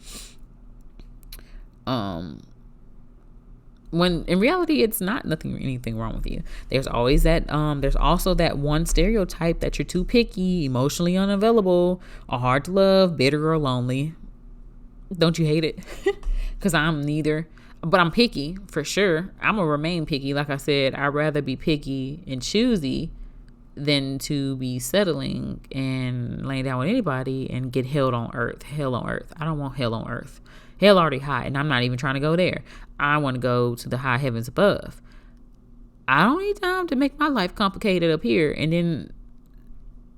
when in reality it's not anything wrong with you. There's always that there's also that one stereotype that you're too picky, emotionally unavailable, or hard to love, bitter or lonely. Don't you hate it? Because I'm neither, but I'm picky for sure. I'm gonna remain picky. Like I said, I'd rather be picky and choosy than to be settling and laying down with anybody and get hell on earth. I don't want hell on earth. Hell already high, and I'm not even trying to go there. I want to go to the high heavens above. I don't need time to make my life complicated up here, and then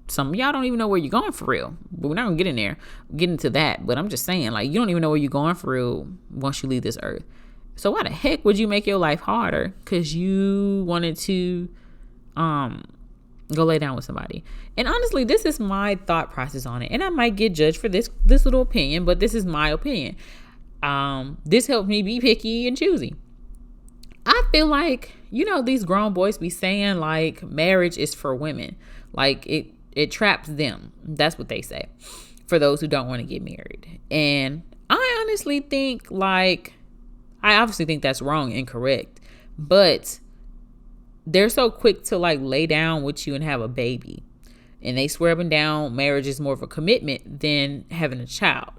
some of y'all don't even know where you're going for real. But we're not gonna get into that. But I'm just saying, like, you don't even know where you're going for real once you leave this earth. So why the heck would you make your life harder because you wanted to go lay down with somebody? And honestly, this is my thought process on it, and I might get judged for this little opinion, but this is my opinion. This helped me be picky and choosy. I feel like, these grown boys be saying like marriage is for women, like it traps them. That's what they say, for those who don't want to get married. And I honestly think, like, I obviously think that's wrong, incorrect, but they're so quick to like lay down with you and have a baby, and they swear up and down marriage is more of a commitment than having a child.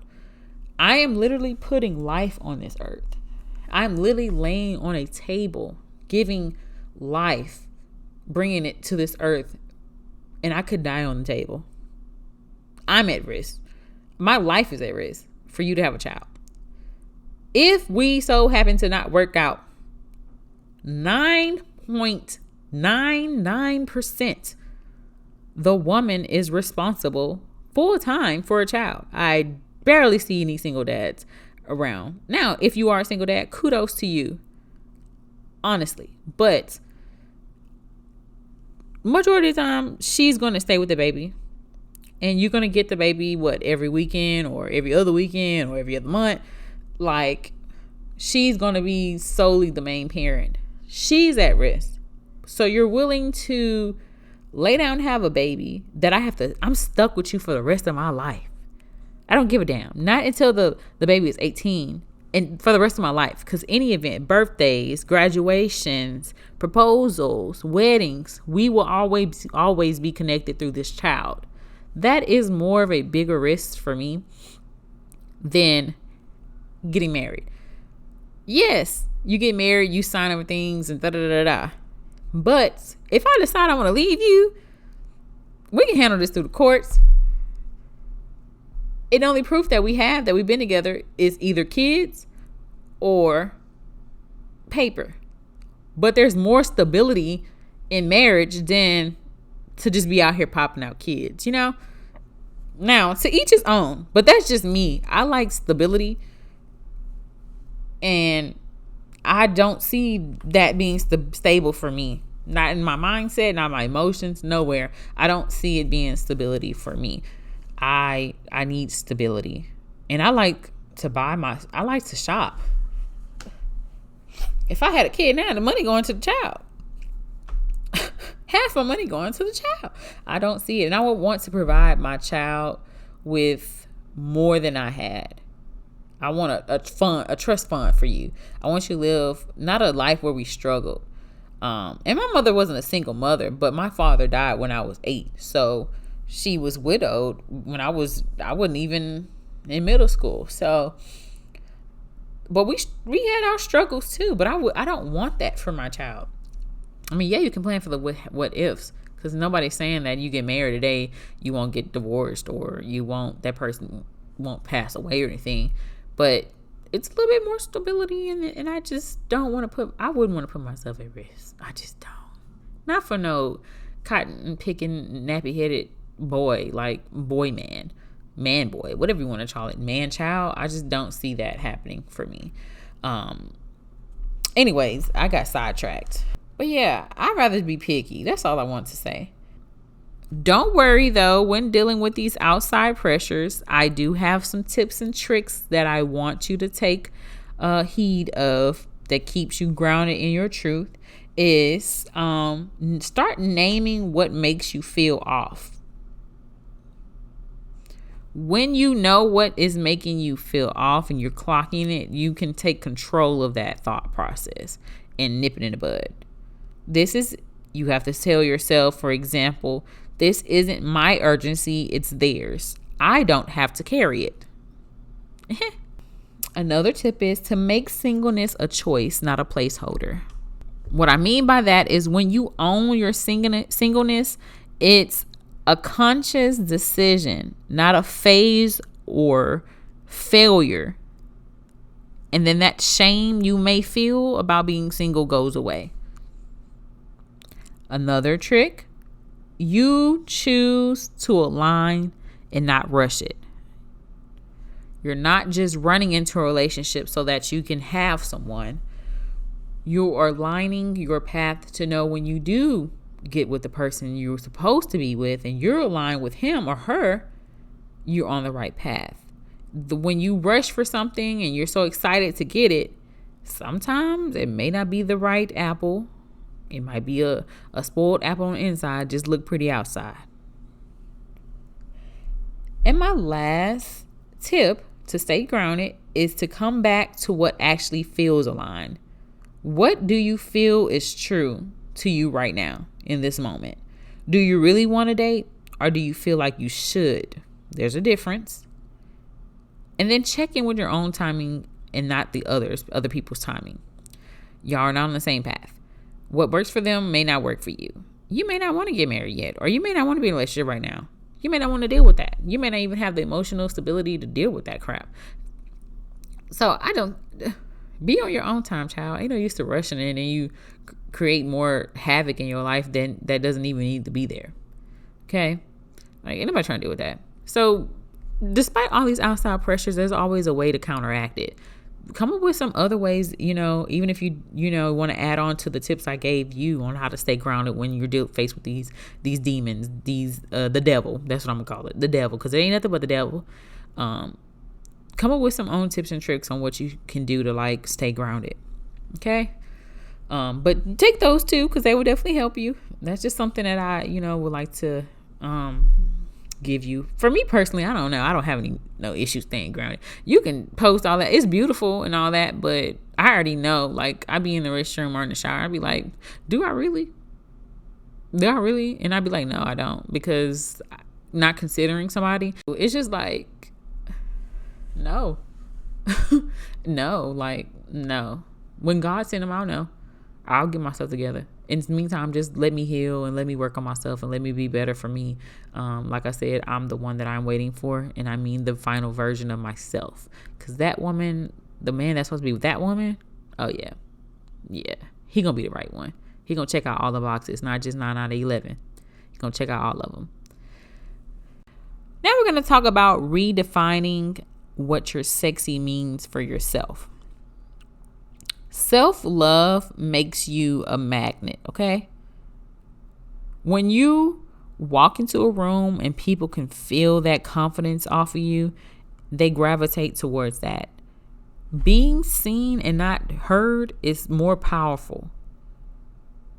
I am literally putting life on this earth. I'm literally laying on a table, giving life, bringing it to this earth, and I could die on the table. I'm at risk. My life is at risk for you to have a child. If we so happen to not work out, 9.99%, the woman is responsible full time for a child. I barely see any single dads around. Now, if you are a single dad, kudos to you, honestly. But majority of the time, she's going to stay with the baby. And you're going to get the baby, every weekend or every other weekend or every other month. Like, she's going to be solely the main parent. She's at risk. So you're willing to lay down and have a baby that I'm stuck with you for the rest of my life. I don't give a damn. Not until the baby is 18 and for the rest of my life. Because any event, birthdays, graduations, proposals, weddings, we will always be connected through this child. That is more of a bigger risk for me than getting married. Yes, you get married, you sign over things and da-da-da-da. But if I decide I want to leave you, we can handle this through the courts. And the only proof that we have that we've been together is either kids or paper. But there's more stability in marriage than to just be out here popping out kids, Now, to each his own, but that's just me. I like stability, and I don't see that being stable for me. Not in my mindset, not my emotions, nowhere. I don't see it being stability for me. I need stability. And I like to I like to shop. If I had a kid now, the money going to the child. Half my money going to the child. I don't see it. And I would want to provide my child with more than I had. I want a trust fund for you. I want you to live not a life where we struggled. And my mother wasn't a single mother, but my father died when I was 8. So she was widowed when I wasn't even in middle school. So, but we had our struggles too. But I don't want that for my child. I mean, yeah, you can plan for the what ifs, because nobody's saying that you get married today, you won't get divorced, or that person won't pass away or anything. But it's a little bit more stability in it, and I just don't want to I wouldn't want to put myself at risk. I just don't. Not for no cotton picking, nappy headed boy, like boy man boy, whatever you want to call it, man child. I just don't see that happening for me. Anyways, I got sidetracked. But yeah, I'd rather be picky. That's all I want to say. Don't worry though, when dealing with these outside pressures, I do have some tips and tricks that I want you to take heed of that keeps you grounded in your truth. Is start naming what makes you feel off. When you know what is making you feel off and you're clocking it, you can take control of that thought process and nip it in the bud. You have to tell yourself, for example, this isn't my urgency, it's theirs. I don't have to carry it. Another tip is to make singleness a choice, not a placeholder. What I mean by that is when you own your singleness, it's a conscious decision, not a phase or failure. And then that shame you may feel about being single goes away. Another trick, you choose to align and not rush it. You're not just running into a relationship so that you can have someone. You are aligning your path to know when you do get with the person you're supposed to be with and you're aligned with him or her, you're on the right path. When you rush for something and you're so excited to get it, sometimes it may not be the right apple. It might be a spoiled apple on the inside, just look pretty outside. And my last tip to stay grounded is to come back to what actually feels aligned. What do you feel is true to you right now in this moment? Do you really want to date or do you feel like you should? There's a difference. And then check in with your own timing and not the other people's timing. Y'all are not on the same path. What works for them may not work for you. You may not want to get married yet, or you may not want to be in a relationship right now. You may not want to deal with that. You may not even have the emotional stability to deal with that crap. So be on your own time, child. Ain't no use to rushing in and you create more havoc in your life than that doesn't even need to be there. Okay? Like, ain't nobody trying to deal with that. So despite all these outside pressures, there's always a way to counteract it. Come up with some other ways, even if you want to add on to the tips I gave you on how to stay grounded when you're faced with these demons, the devil. That's what I'm gonna call it, the devil, because it ain't nothing but the devil. Come up with some own tips and tricks on what you can do to stay grounded. Okay. But take those too, because they will definitely help you. That's just something that I, would like to give you. For me personally, I don't know. I don't have no issues staying grounded. You can post all that. It's beautiful and all that, but I already know. I be in the restroom or in the shower. I'd be like, do I really? Do I really? And I'd be like, no, I don't, because not considering somebody. It's just no. No. When God sent them, I'll know. I'll get myself together. In the meantime, just let me heal and let me work on myself and let me be better for me. Like I said, I'm the one that I'm waiting for. And I mean the final version of myself. Because that woman, the man that's supposed to be with that woman, oh yeah. Yeah. He going to be the right one. He going to check out all the boxes, not just 9 out of 11. He going to check out all of them. Now we're going to talk about redefining what your sexy means for yourself. Self-love makes you a magnet, okay? When you walk into a room and people can feel that confidence off of you, they gravitate towards that. Being seen and not heard is more powerful.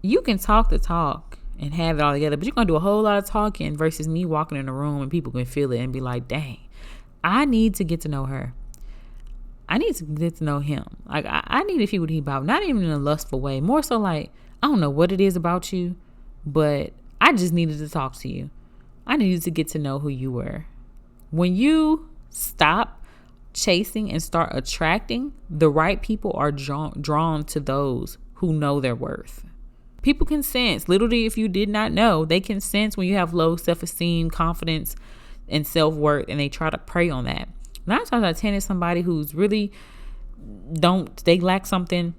You can talk the talk and have it all together, but you're going to do a whole lot of talking versus me walking in a room and people can feel it and be like, dang, I need to get to know her. I need to get to know him. I need to feel what he's about. Not even in a lustful way. More so I don't know what it is about you, but I just needed to talk to you. I needed to get to know who you were. When you stop chasing and start attracting, the right people are drawn to those who know their worth. People can sense, literally, if you did not know, they can sense when you have low self-esteem, confidence, and self-worth, and they try to prey on that. 9 times out of 10 is somebody who's really they lack something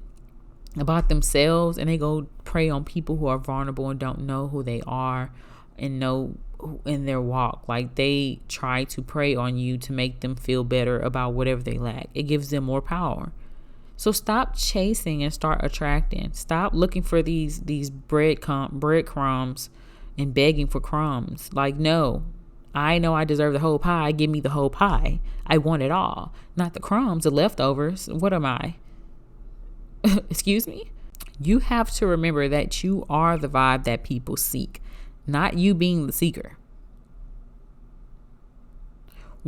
about themselves, and they go prey on people who are vulnerable and don't know who they are and know in their walk. They try to prey on you to make them feel better about whatever they lack. It gives them more power. So stop chasing and start attracting. Stop looking for these breadcrumbs and begging for crumbs. No. I know I deserve the whole pie. Give me the whole pie. I want it all. Not the crumbs, the leftovers. What am I? Excuse me? You have to remember that you are the vibe that people seek, not you being the seeker.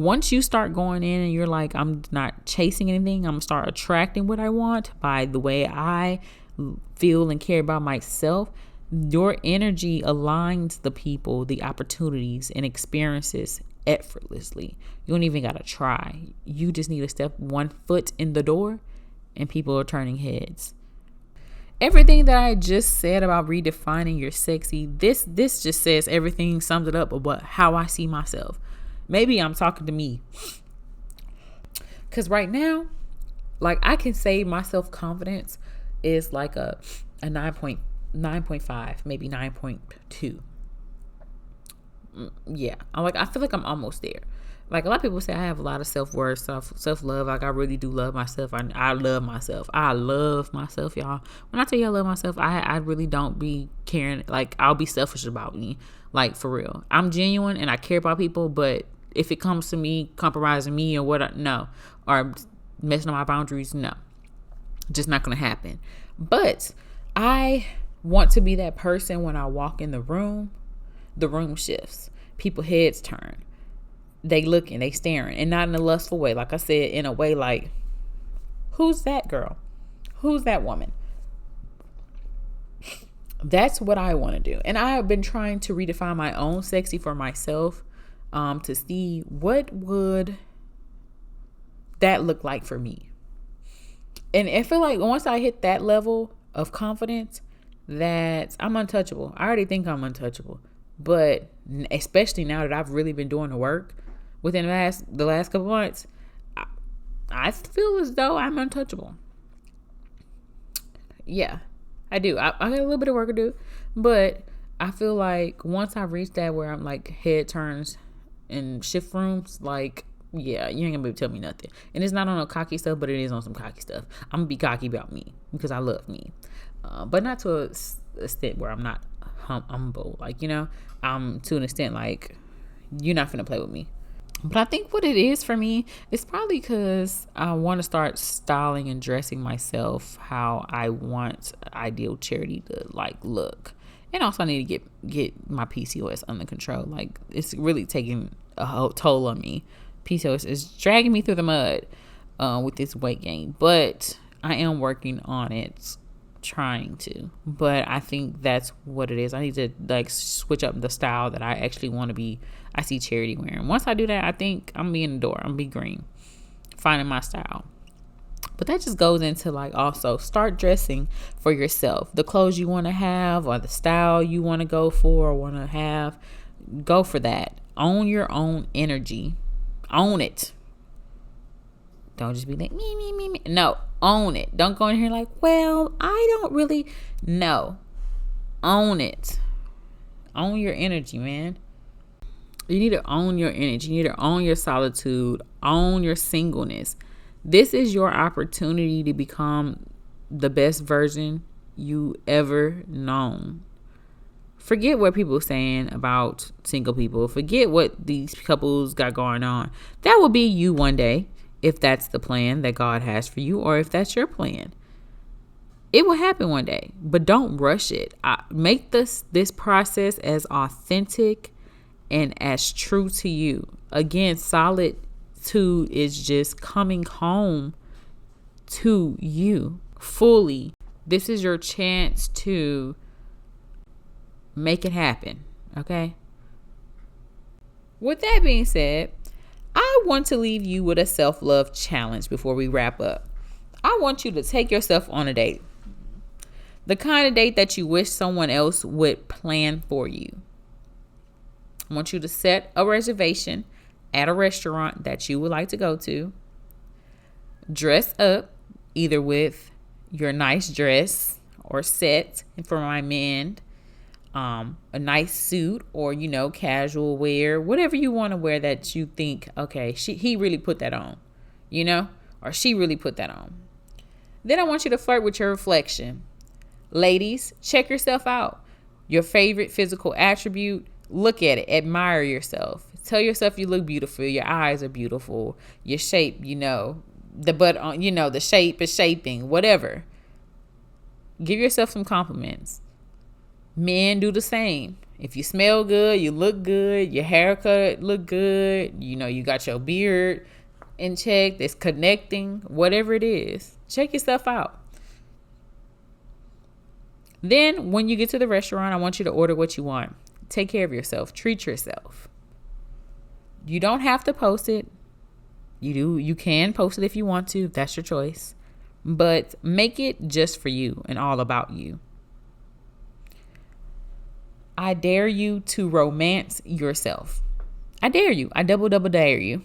Once you start going in and you're like, I'm not chasing anything, I'm gonna start attracting what I want by the way I feel and care about myself, your energy aligns the people, the opportunities, and experiences effortlessly. You don't even gotta try. You just need to step one foot in the door and people are turning heads. Everything that I just said about redefining your sexy, this just says everything, sums it up about how I see myself. Maybe I'm talking to me. Because right now, like, I can say my self-confidence is like a 9.5, maybe 9.2. Yeah, I feel like I'm almost there. Like, a lot of people say I have a lot of self-worth, self-love. Like, I really do love myself. I love myself. I love myself, y'all. When I tell you I love myself, I really don't be caring. Like, I'll be selfish about me. Like, for real. I'm genuine and I care about people, but if it comes to me compromising me or what, no. Or messing up my boundaries, no. Just not going to happen. But I want to be that person when I walk in the room shifts. People heads turn. They looking, they staring, and not in a lustful way. Like I said, in a way like, who's that girl? Who's that woman? That's what I want to do. And I have been trying to redefine my own sexy for myself, to see what would that look like for me. And I feel like once I hit that level of confidence, that I'm untouchable. I already think I'm untouchable. But especially now that I've really been doing the work within the last couple months, I feel as though I'm untouchable. Yeah, I do. I got a little bit of work to do, but I feel like once I reach that where I'm like head turns in shift rooms, like, yeah, you ain't gonna be able to tell me nothing. And it's not on no cocky stuff, but it is on some cocky stuff. I'm gonna be cocky about me because I love me, but not to a extent where I'm not humble. Like, I'm to an extent like, you're not finna play with me. But I think what it is for me is probably because I want to start styling and dressing myself how I want ideal charity to like look. And also I need to get my PCOS under control. Like, it's really taking a whole toll on me. PCOS is dragging me through the mud with this weight gain. But I am working on it, trying to. But I think that's what it is. I need to like switch up the style that I actually want to be. I see Charity wearing. Once I do that, I think I'm gonna be in the door. I'm gonna be green, finding my style. But that just goes into like also start dressing for yourself. The clothes you want to have or the style you want to go for or want to have, go for that. Own your own energy. Own it. Don't just be like, me. No, own it. Don't go in here like, well, I don't really. No. Own it. Own your energy, man. You need to own your energy. You need to own your solitude. Own your singleness. This is your opportunity to become the best version you ever known. Forget what people are saying about single people. Forget what these couples got going on. That will be you one day, if that's the plan that God has for you, or if that's your plan. It will happen one day, but don't rush it. Make this process as authentic and as true to you. Again, solitude is just coming home to you fully. This is your chance to make it happen. Okay. With that being said, I want to leave you with a self-love challenge before we wrap up. I want you to take yourself on a date. The kind of date that you wish someone else would plan for you. I want you to set a reservation at a restaurant that you would like to go to. Dress up either with your nice dress or set, and for my men, a nice suit or, casual wear, whatever you want to wear that you think, okay, he really put that on, or she really put that on. Then I want you to flirt with your reflection. Ladies, check yourself out. Your favorite physical attribute, look at it, admire yourself. Tell yourself you look beautiful. Your eyes are beautiful. Your shape, the butt on, the shape is shaping, whatever. Give yourself some compliments. Men, do the same. If you smell good, you look good, your haircut look good, you got your beard in check, it's connecting, whatever it is, check yourself out. Then when you get to the restaurant, I want you to order what you want. Take care of yourself. Treat yourself. You don't have to post it. You can post it if you want to. That's your choice. But make it just for you and all about you. I dare you to romance yourself. I dare you. I double dare you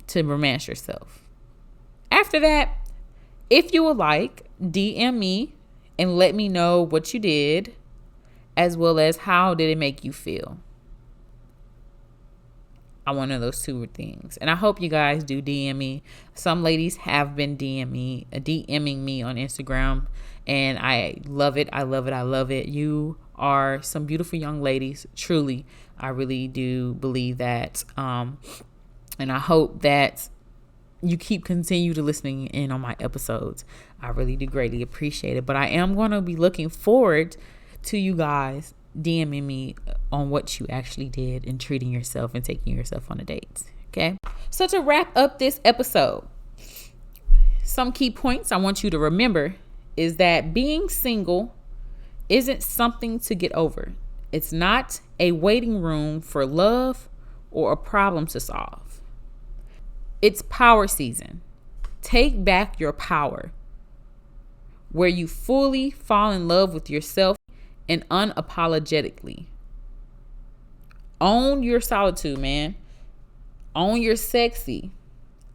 to romance yourself. After that, if you would like, DM me and let me know what you did, as well as how did it make you feel. I want one of those two things. And I hope you guys do DM me. Some ladies have been DMing me on Instagram, and I love it. I love it. I love it. You are some beautiful young ladies. Truly, I really do believe that. And I hope that you continue to listening in on my episodes. I really do greatly appreciate it. But I am going to be looking forward to you guys DMing me on what you actually did in treating yourself and taking yourself on a date. Okay. So to wrap up this episode, some key points I want you to remember is that being single isn't something to get over. It's not a waiting room for love or a problem to solve. It's power season. Take back your power, where you fully fall in love with yourself and unapologetically. Own your solitude, man. Own your sexy.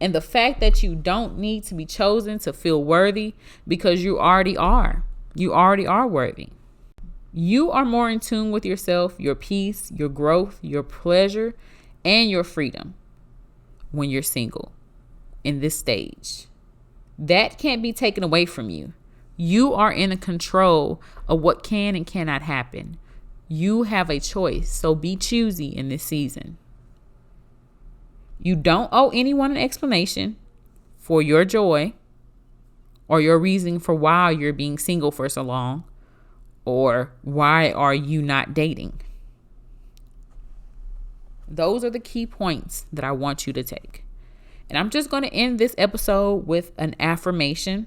And the fact that you don't need to be chosen to feel worthy, because you already are. You already are worthy. You are more in tune with yourself, your peace, your growth, your pleasure, and your freedom when you're single in this stage. That can't be taken away from you. You are in control of what can and cannot happen. You have a choice, so be choosy in this season. You don't owe anyone an explanation for your joy or your reason for why you're being single for so long, or why are you not dating. Those are the key points that I want you to take. And I'm just going to end this episode with an affirmation.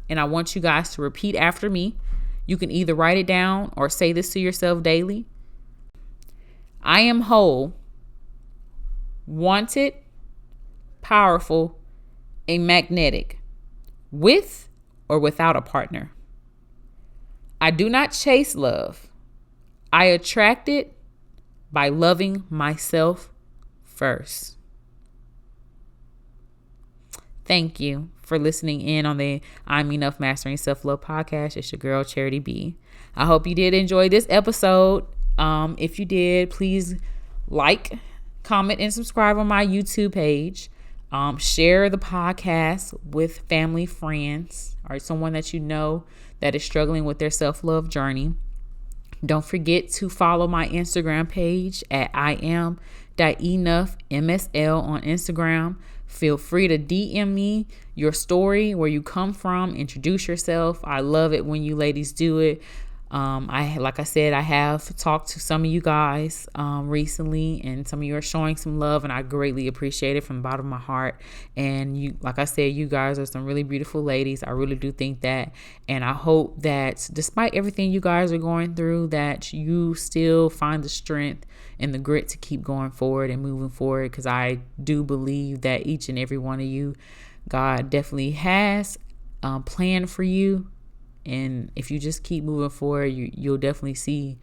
And I want you guys to repeat after me. You can either write it down or say this to yourself daily. I am whole, wanted, powerful, and magnetic, with or without a partner. I do not chase love. I attract it by loving myself first. Thank you for listening in on the I'm Enough Mastering Self-Love podcast. It's your girl, Charity B. I hope you did enjoy this episode. If you did, please like, comment, and subscribe on my YouTube page. Share the podcast with family, friends, or someone that you know that is struggling with their self-love journey. Don't forget to follow my Instagram page at IAM.ENOUGHMSL on Instagram. Feel free to DM me your story, where you come from, introduce yourself. I love it when you ladies do it. Like I said, I have talked to some of you guys recently, and some of you are showing some love, and I greatly appreciate it from the bottom of my heart. And you, like I said, you guys are some really beautiful ladies. I really do think that, and I hope that despite everything you guys are going through, that you still find the strength and the grit to keep going forward and moving forward, because I do believe that each and every one of you, God definitely has planned for you. And if you just keep moving forward, you'll definitely see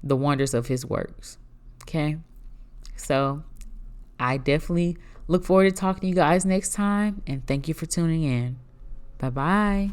the wonders of his works. Okay. So I definitely look forward to talking to you guys next time. And thank you for tuning in. Bye-bye.